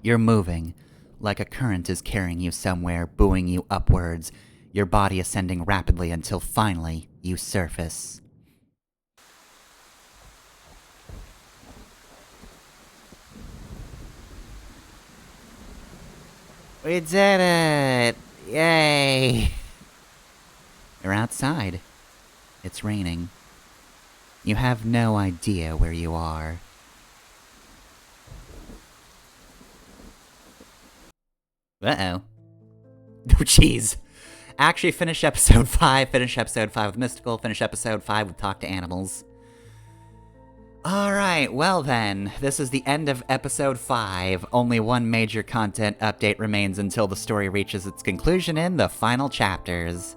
You're moving, like a current is carrying you somewhere, buoying you upwards, your body ascending rapidly until finally you surface. We did it! Yay! You're outside. It's raining. You have no idea where you are. Uh-oh. Oh, jeez. Actually, finish episode 5, finish episode 5 with Mystical, finish episode 5 with Talk to Animals. Alright, well then, this is the end of episode 5. Only one major content update remains until the story reaches its conclusion in the final chapters.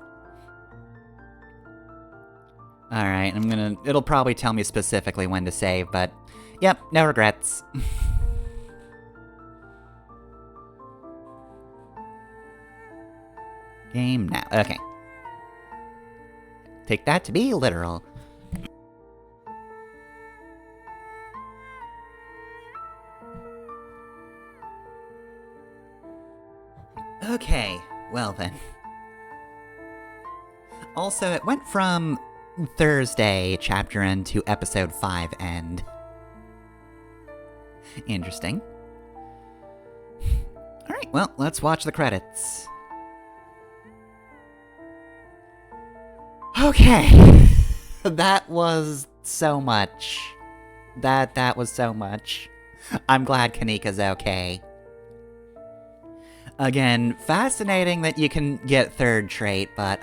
Alright, it'll probably tell me specifically when to save, but yep, no regrets. Game now. Okay. Take that to be literal. Okay, well then. Also, it went from Thursday chapter end to episode 5 end. Interesting. Alright, well, let's watch the credits. Okay. That was so much. That was so much. I'm glad Kanika's okay. Again, fascinating that you can get third trait, but,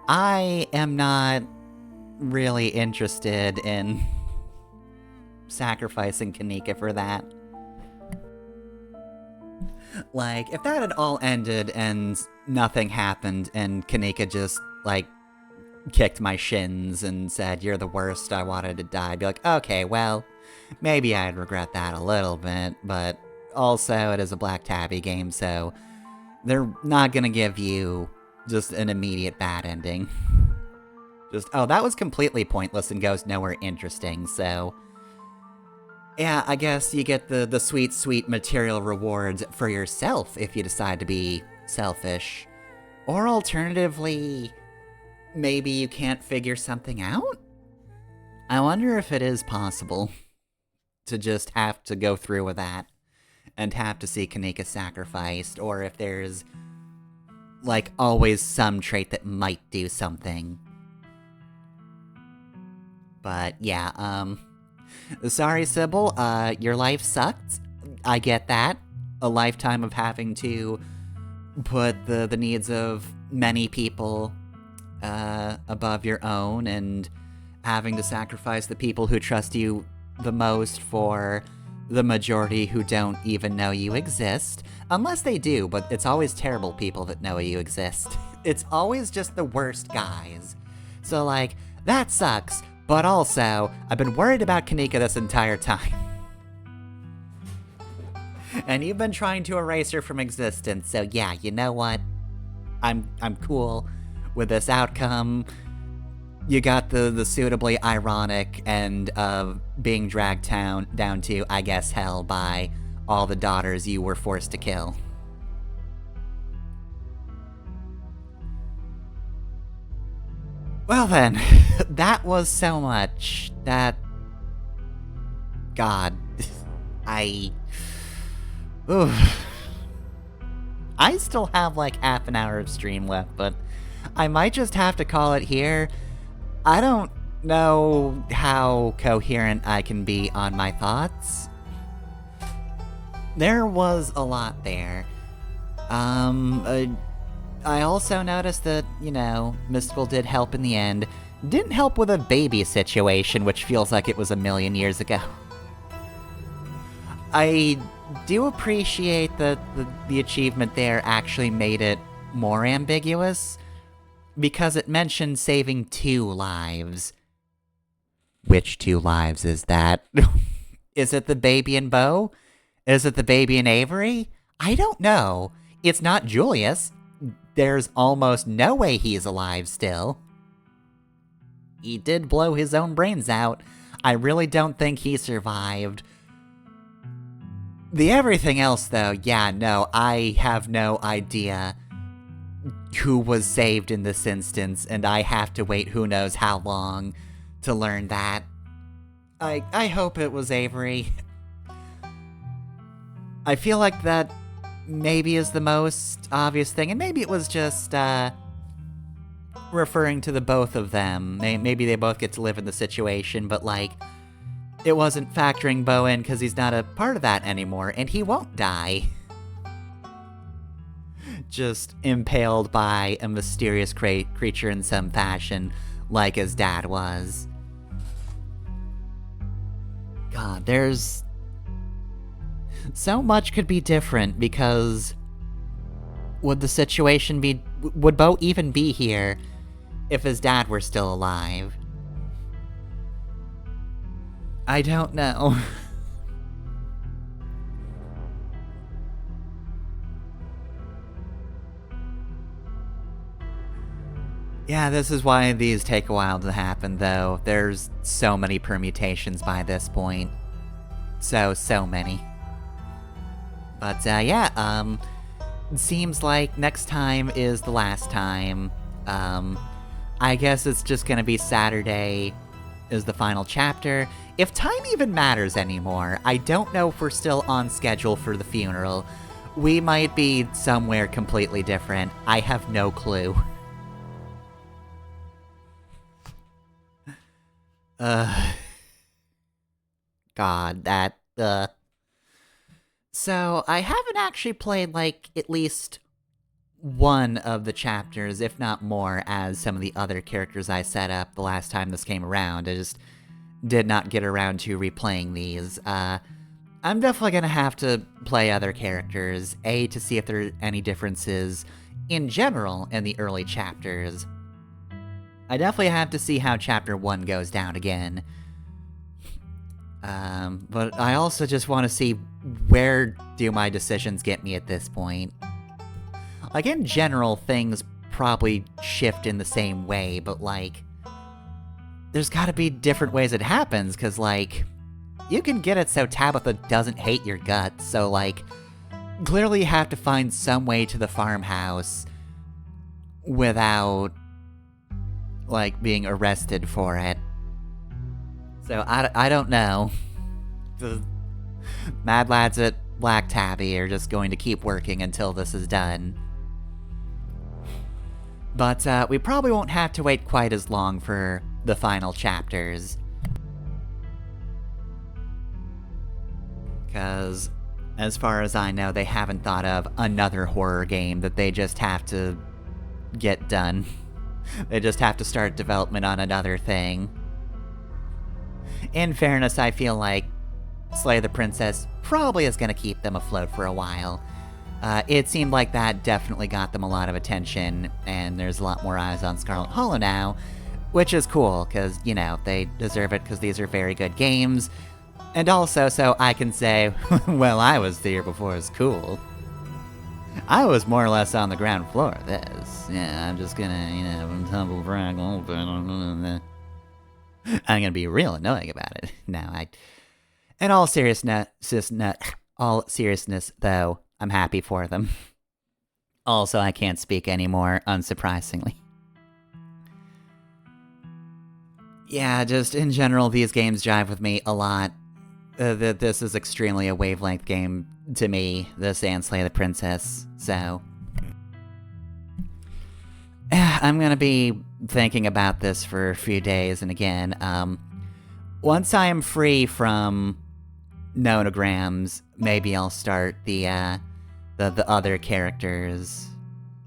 I am not really interested in sacrificing Kanika for that. Like, if that had all ended and nothing happened and Kanika just, like, kicked my shins and said, "You're the worst, I wanted to die," I'd be like, okay, well, maybe I'd regret that a little bit, but also it is a Black Tabby game, so they're not gonna give you just an immediate bad ending. Just, oh, that was completely pointless and goes nowhere interesting, so... yeah, I guess you get the sweet, sweet material rewards for yourself if you decide to be selfish. Or alternatively, maybe you can't figure something out? I wonder if it is possible to just have to go through with that and have to see Kanika sacrificed, or if there's, like, always some trait that might do something. But, yeah, sorry, Sybil, your life sucked. I get that. a lifetime of having to put the needs of many people above your own, and having to sacrifice the people who trust you the most for the majority who don't even know you exist. Unless they do, but it's always terrible people that know you exist. It's always just the worst guys. So, like, that sucks, but also, I've been worried about Kanika this entire time. And you've been trying to erase her from existence, so yeah, you know what? I'm cool with this outcome. You got the suitably ironic end of being dragged down to, I guess, hell by all the daughters you were forced to kill. Well then, that was so much. That... God. Oof. I still have like half an hour of stream left, but I might just have to call it here. I don't know how coherent I can be on my thoughts. There was a lot there. I also noticed that, you know, Mystical did help in the end. Didn't help with a baby situation, which feels like it was a million years ago. I do appreciate that the achievement there actually made it more ambiguous, because it mentioned saving 2 lives. Which 2 lives is that? Is it the baby and Bo? Is it the baby and Avery? I don't know. It's not Julius. There's almost no way he's alive still. He did blow his own brains out. I really don't think he survived. The everything else, though, yeah, no, I have no idea who was saved in this instance, and I have to wait who knows how long to learn that. I hope it was Avery. I feel like that maybe is the most obvious thing, and maybe it was just, referring to the both of them. Maybe they both get to live in the situation, but, like, it wasn't factoring Bo in because he's not a part of that anymore, and he won't die. Just impaled by a mysterious creature in some fashion, like his dad was. God, there's... so much could be different, because... would the situation be... would Bo even be here if his dad were still alive? I don't know. Yeah, this is why these take a while to happen, though. There's so many permutations by this point. So many. But, yeah, it seems like next time is the last time. I guess it's just gonna be Saturday is the final chapter. If time even matters anymore, I don't know if we're still on schedule for the funeral. We might be somewhere completely different. I have no clue. God, that, So, I haven't actually played, like, at least one of the chapters, if not more, as some of the other characters I set up the last time this came around. I just did not get around to replaying these. I'm definitely gonna have to play other characters, A, to see if there are any differences in general in the early chapters. I definitely have to see how Chapter 1 goes down again. But I also just want to see where do my decisions get me at this point. Like, in general, things probably shift in the same way, but, like, there's gotta be different ways it happens, because, like, you can get it so Tabitha doesn't hate your guts, so, like, clearly you have to find some way to the farmhouse without, like, being arrested for it. So, I don't know. The Mad Lads at Black Tabby are just going to keep working until this is done. But, we probably won't have to wait quite as long for the final chapters. Because As far as I know, they haven't thought of another horror game that they just have to get done. They just have to start development on another thing. In fairness, I feel like Slay the Princess probably is going to keep them afloat for a while. It seemed like that definitely got them a lot of attention, and there's a lot more eyes on Scarlet Hollow now, which is cool, because, you know, they deserve it because these are very good games. And also, so I can say, well, I was there before it was cool. I was more or less on the ground floor of this. Yeah, I'm just gonna, you know, tumble brag a little bit. I'm gonna be real annoying about it. No, in all seriousness, though, I'm happy for them. Also, I can't speak anymore, unsurprisingly. Yeah, just in general, these games jive with me a lot. This is extremely a wavelength game to me, this and Slay the Princess, so... I'm gonna be thinking about this for a few days, and again, once I am free from nonograms, maybe I'll start the other characters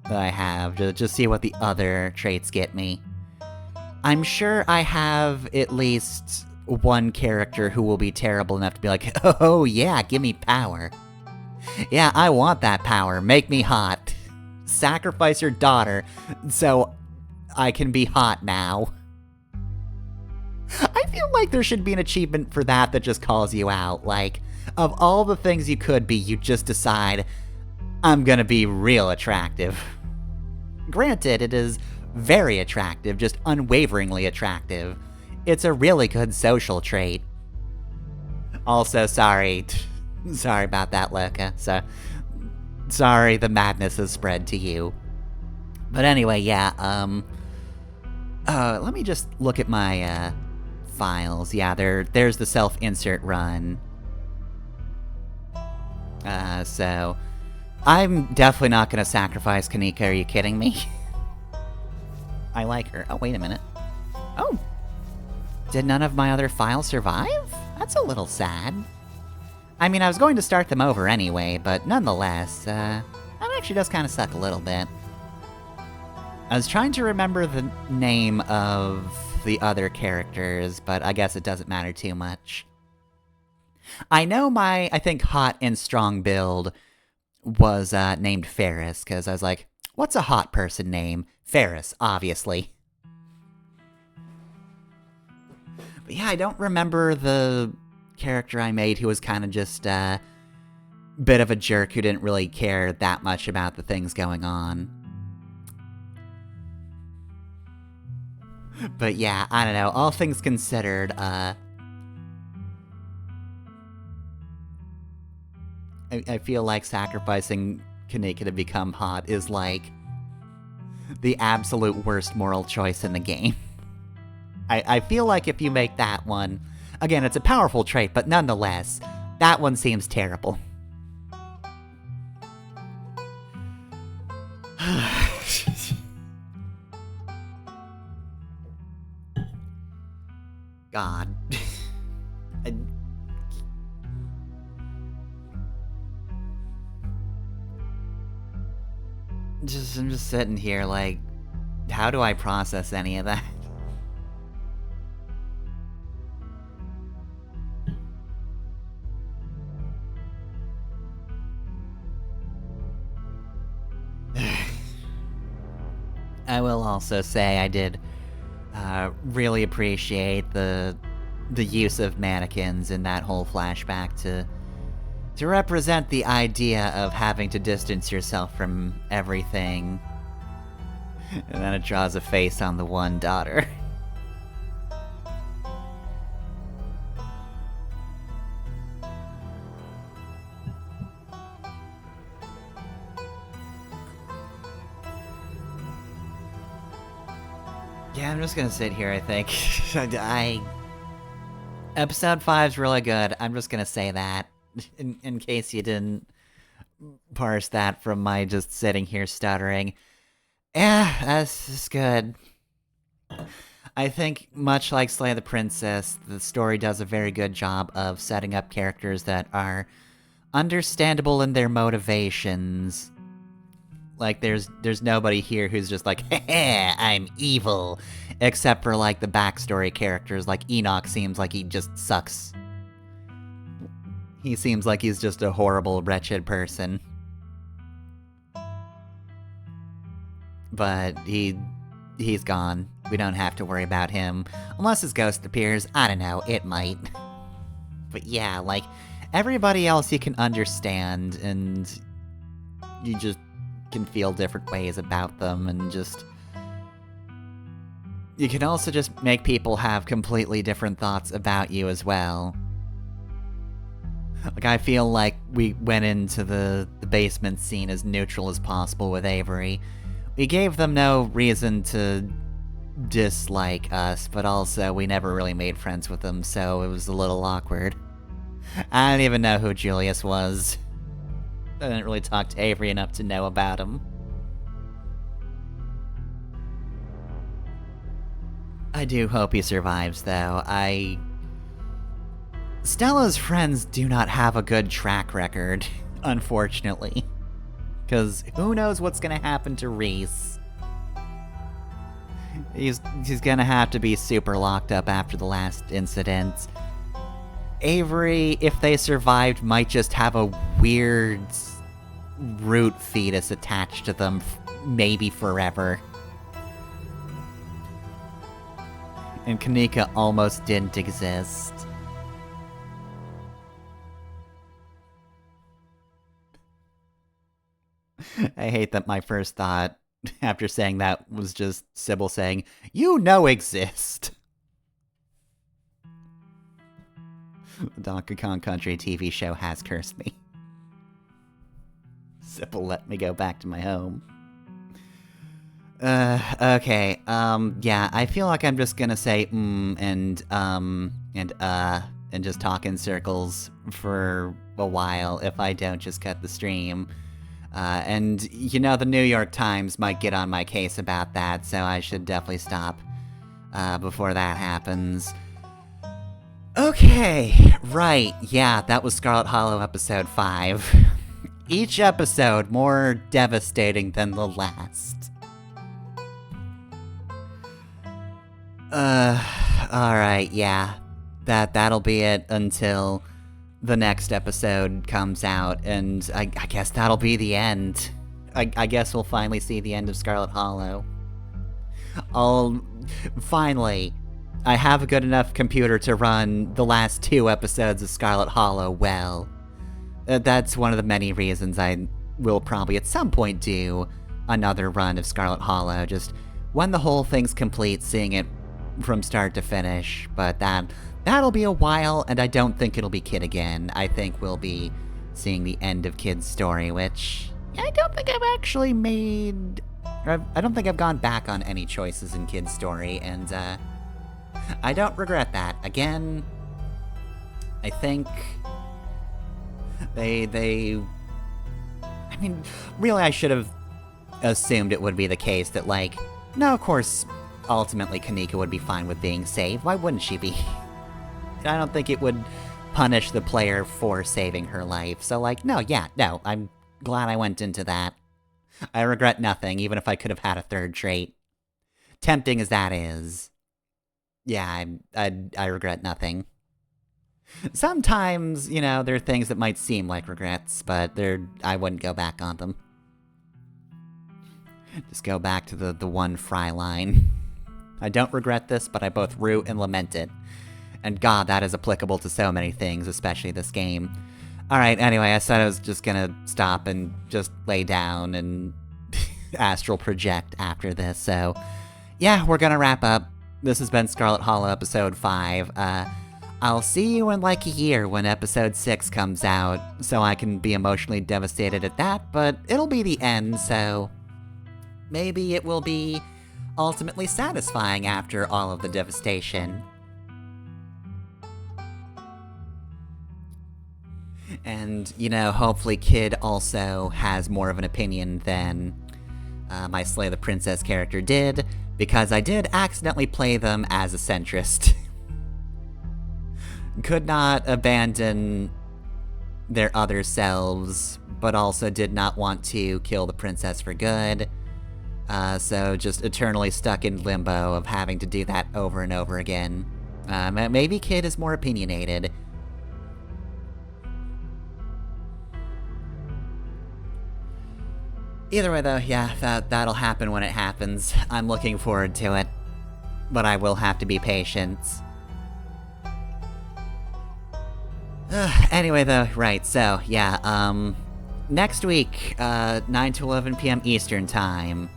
that I have, to just see what the other traits get me. I'm sure I have at least one character who will be terrible enough to be like, oh yeah, give me power. Yeah, I want that power, make me hot. Sacrifice your daughter so I can be hot now. I feel like there should be an achievement for that just calls you out. Like, of all the things you could be, you just decide, I'm gonna be real attractive. Granted, it is very attractive, just unwaveringly attractive. It's a really good social trait. Also, sorry about that, Loka. So, sorry the madness has spread to you. But anyway, yeah, let me just look at my, files. Yeah, there's the self-insert run. So, I'm definitely not gonna sacrifice Kanika, are you kidding me? I like her. Oh, wait a minute. Oh! Did none of my other files survive? That's a little sad. I mean, I was going to start them over anyway, but nonetheless, that actually does kind of suck a little bit. I was trying to remember the name of the other characters, but I guess it doesn't matter too much. I know I think hot and strong build was named Ferris, because I was like, what's a hot person name? Ferris, obviously. But yeah, I don't remember the character I made who was kind of just a bit of a jerk who didn't really care that much about the things going on. But yeah, I don't know, all things considered, I feel like sacrificing Kanika to become hot is like the absolute worst moral choice in the game. I feel like if you make that one, again, it's a powerful trait, but nonetheless, that one seems terrible. God. I'm just sitting here like, how do I process any of that? I will also say I did really appreciate the use of mannequins in that whole flashback to represent the idea of having to distance yourself from everything. And then it draws a face on the one daughter. Yeah, I'm just gonna sit here, I think. Episode 5's really good, I'm just gonna say that. In case you didn't parse that from my just sitting here stuttering. Yeah, that's just good. I think, much like Slay the Princess, the story does a very good job of setting up characters that are understandable in their motivations. Like, there's nobody here who's just like, heh, I'm evil. Except for, like, the backstory characters. Like, Enoch seems like he just sucks. He seems like he's just a horrible, wretched person. But he's gone. We don't have to worry about him. Unless his ghost appears. I don't know, it might. But yeah, like, everybody else you can understand, and you just can feel different ways about them, and just... You can also just make people have completely different thoughts about you as well. Like, I feel like we went into the basement scene as neutral as possible with Avery. We gave them no reason to dislike us, but also we never really made friends with them, so it was a little awkward. I don't even know who Julius was. I didn't really talk to Avery enough to know about him. I do hope he survives, though. Stella's friends do not have a good track record, unfortunately. Because who knows what's gonna happen to Reese. He's gonna have to be super locked up after the last incident. Avery, if they survived, might just have a weird root fetus attached to them, maybe forever. And Kanika almost didn't exist. I hate that my first thought after saying that was just Sybil saying, "You know exist." The Donkey Kong Country TV show has cursed me. Sybil let me go back to my home. Okay, yeah, I feel like I'm just gonna say, and just talk in circles for a while if I don't just cut the stream. And, you know, the New York Times might get on my case about that, so I should definitely stop, before that happens. Okay, right, yeah, that was Scarlet Hollow episode 5. Each episode more devastating than the last. Alright, yeah. That'll be it until the next episode comes out, and I guess that'll be the end. I guess we'll finally see the end of Scarlet Hollow. Finally, I have a good enough computer to run the last 2 episodes of Scarlet Hollow well. That's one of the many reasons I will probably at some point do another run of Scarlet Hollow, just when the whole thing's complete, seeing it from start to finish, but that'll be a while, and I don't think it'll be Kid again. I think we'll be seeing the end of Kid's story, which I don't think I've actually made... I don't think I've gone back on any choices in Kid's story, and I don't regret that. Again, I think they... I mean, really I should have assumed it would be the case that, like, no, of course, ultimately Kanika would be fine with being saved. Why wouldn't she be? I don't think it would punish the player for saving her life. So, like, no, I'm glad I went into that. I regret nothing, even if I could have had a third trait. Tempting as that is. Yeah, I regret nothing. Sometimes, you know, there are things that might seem like regrets, but I wouldn't go back on them. Just go back to the one Fry line. I don't regret this, but I both rue and lament it. And god, that is applicable to so many things, especially this game. Alright, anyway, I said I was just gonna stop and just lay down and astral project after this, so... Yeah, we're gonna wrap up. This has been Scarlet Hollow episode 5. I'll see you in like a year when episode 6 comes out, so I can be emotionally devastated at that, but it'll be the end, so... Maybe it will be ultimately satisfying after all of the devastation. And, you know, hopefully Kid also has more of an opinion than my Slay the Princess character did, because I did accidentally play them as a centrist. Could not abandon their other selves, but also did not want to kill the princess for good. So just eternally stuck in limbo of having to do that over and over again. Maybe Kid is more opinionated. Either way though, yeah, that'll happen when it happens. I'm looking forward to it. But I will have to be patient. Anyway though, right, so, yeah, next week, 9 to 11 p.m. Eastern Time.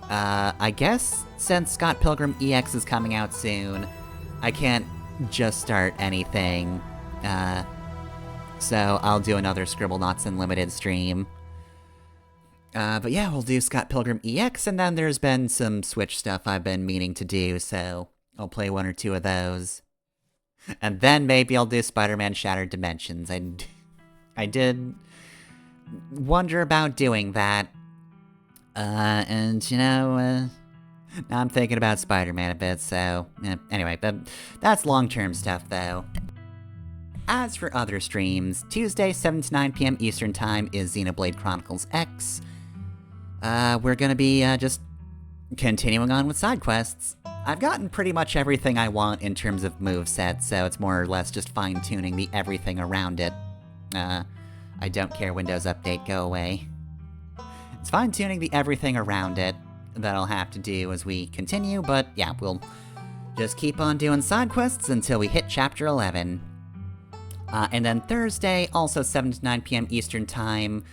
I guess since Scott Pilgrim EX is coming out soon, I can't just start anything. So I'll do another Scribblenauts Unlimited stream. But yeah, we'll do Scott Pilgrim EX, and then there's been some Switch stuff I've been meaning to do, so I'll play one or two of those. And then maybe I'll do Spider-Man Shattered Dimensions. I did wonder about doing that. And, you know, now I'm thinking about Spider-Man a bit, so... anyway, that's long-term stuff, though. As for other streams, Tuesday, 7 to 9 p.m. Eastern Time is Xenoblade Chronicles X. We're gonna be, just continuing on with side quests. I've gotten pretty much everything I want in terms of movesets, so it's more or less just fine-tuning the everything around it. I don't care, Windows Update, go away. It's fine-tuning the everything around it that I'll have to do as we continue, but yeah, we'll just keep on doing side quests until we hit Chapter 11. And then Thursday, also 7 to 9 p.m. Eastern Time,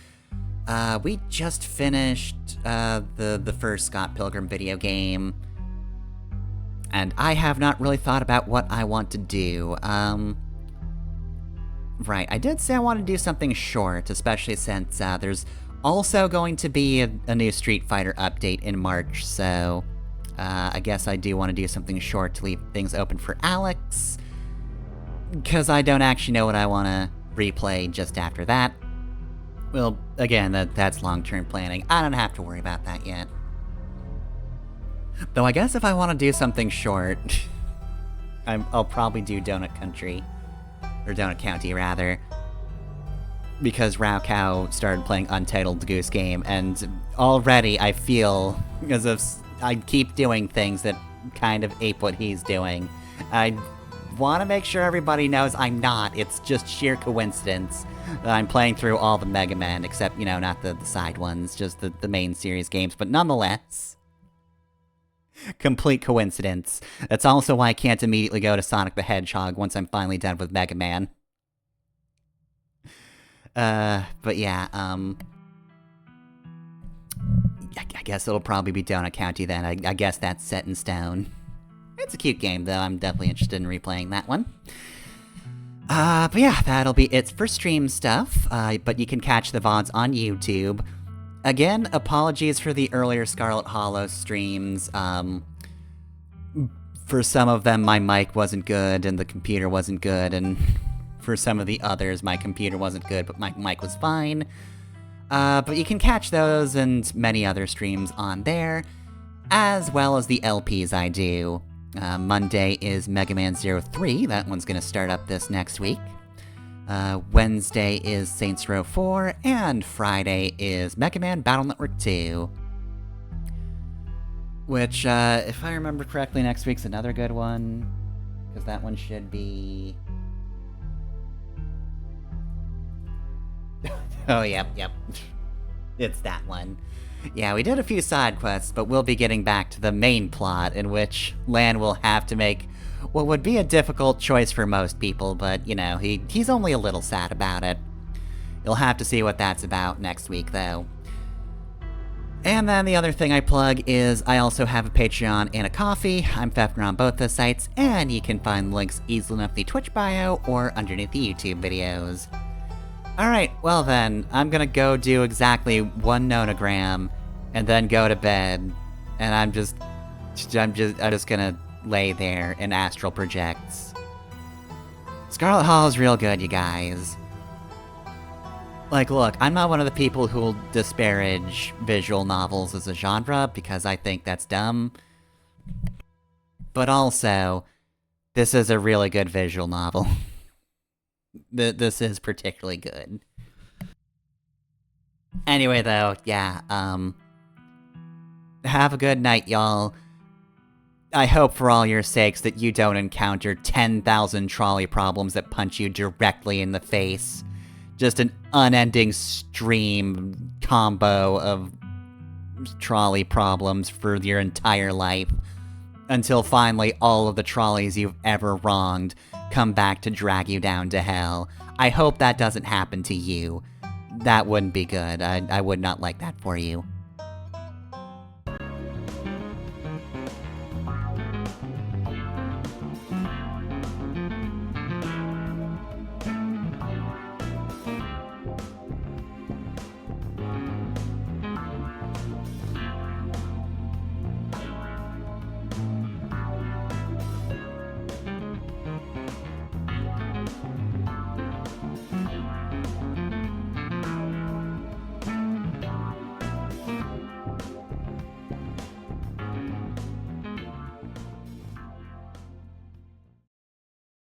we just finished the first Scott Pilgrim video game, and I have not really thought about what I want to do. Right, I did say I want to do something short, especially since there's also going to be a new Street Fighter update in March, so I guess I do want to do something short to leave things open for Alex, because I don't actually know what I want to replay just after that. Well, again, that's long-term planning. I don't have to worry about that yet. Though I guess if I want to do something short, I'll probably do Donut Country. Or Donut County, rather. Because Raocow started playing Untitled Goose Game, and already I feel as if I keep doing things that kind of ape what he's doing. I want to make sure everybody knows I'm not. It's just sheer coincidence that I'm playing through all the Mega Man, except, you know, not the side ones, just the main series games, but nonetheless. Complete coincidence. That's also why I can't immediately go to Sonic the Hedgehog once I'm finally done with Mega Man. But yeah, I guess it'll probably be Donut County then. I guess that's set in stone. It's a cute game, though. I'm definitely interested in replaying that one. But yeah, that'll be it for stream stuff. But you can catch the VODs on YouTube. Again, apologies for the earlier Scarlet Hollow streams. For some of them, my mic wasn't good and the computer wasn't good, and for some of the others, my computer wasn't good, but my mic was fine. But you can catch those and many other streams on there, as well as the LPs I do. Monday is Mega Man 03, that one's gonna start up this next week. Wednesday is Saints Row 4, and Friday is Mega Man Battle Network 2. Which, if I remember correctly, next week's another good one, because that one should be... oh, yep. It's that one. Yeah, we did a few side quests, but we'll be getting back to the main plot, in which Lan will have to make what would be a difficult choice for most people, but, you know, he's only a little sad about it. You'll have to see what that's about next week, though. And then the other thing I plug is I also have a Patreon and a Ko-fi. I'm Fefner on both the sites, and you can find links easily enough in the Twitch bio or underneath the YouTube videos. Alright, well then, I'm gonna go do exactly one nonogram, and then go to bed, and I'm just gonna lay there and astral project. Scarlet Hall's real good, you guys. Like, look, I'm not one of the people who'll disparage visual novels as a genre, because I think that's dumb. But also, this is a really good visual novel. This is particularly good. Anyway, though, yeah, have a good night, y'all. I hope for all your sakes that you don't encounter 10,000 trolley problems that punch you directly in the face. Just an unending stream combo of trolley problems for your entire life. Until finally all of the trolleys you've ever wronged come back to drag you down to hell. I hope that doesn't happen to you. That wouldn't be good. I would not like that for you.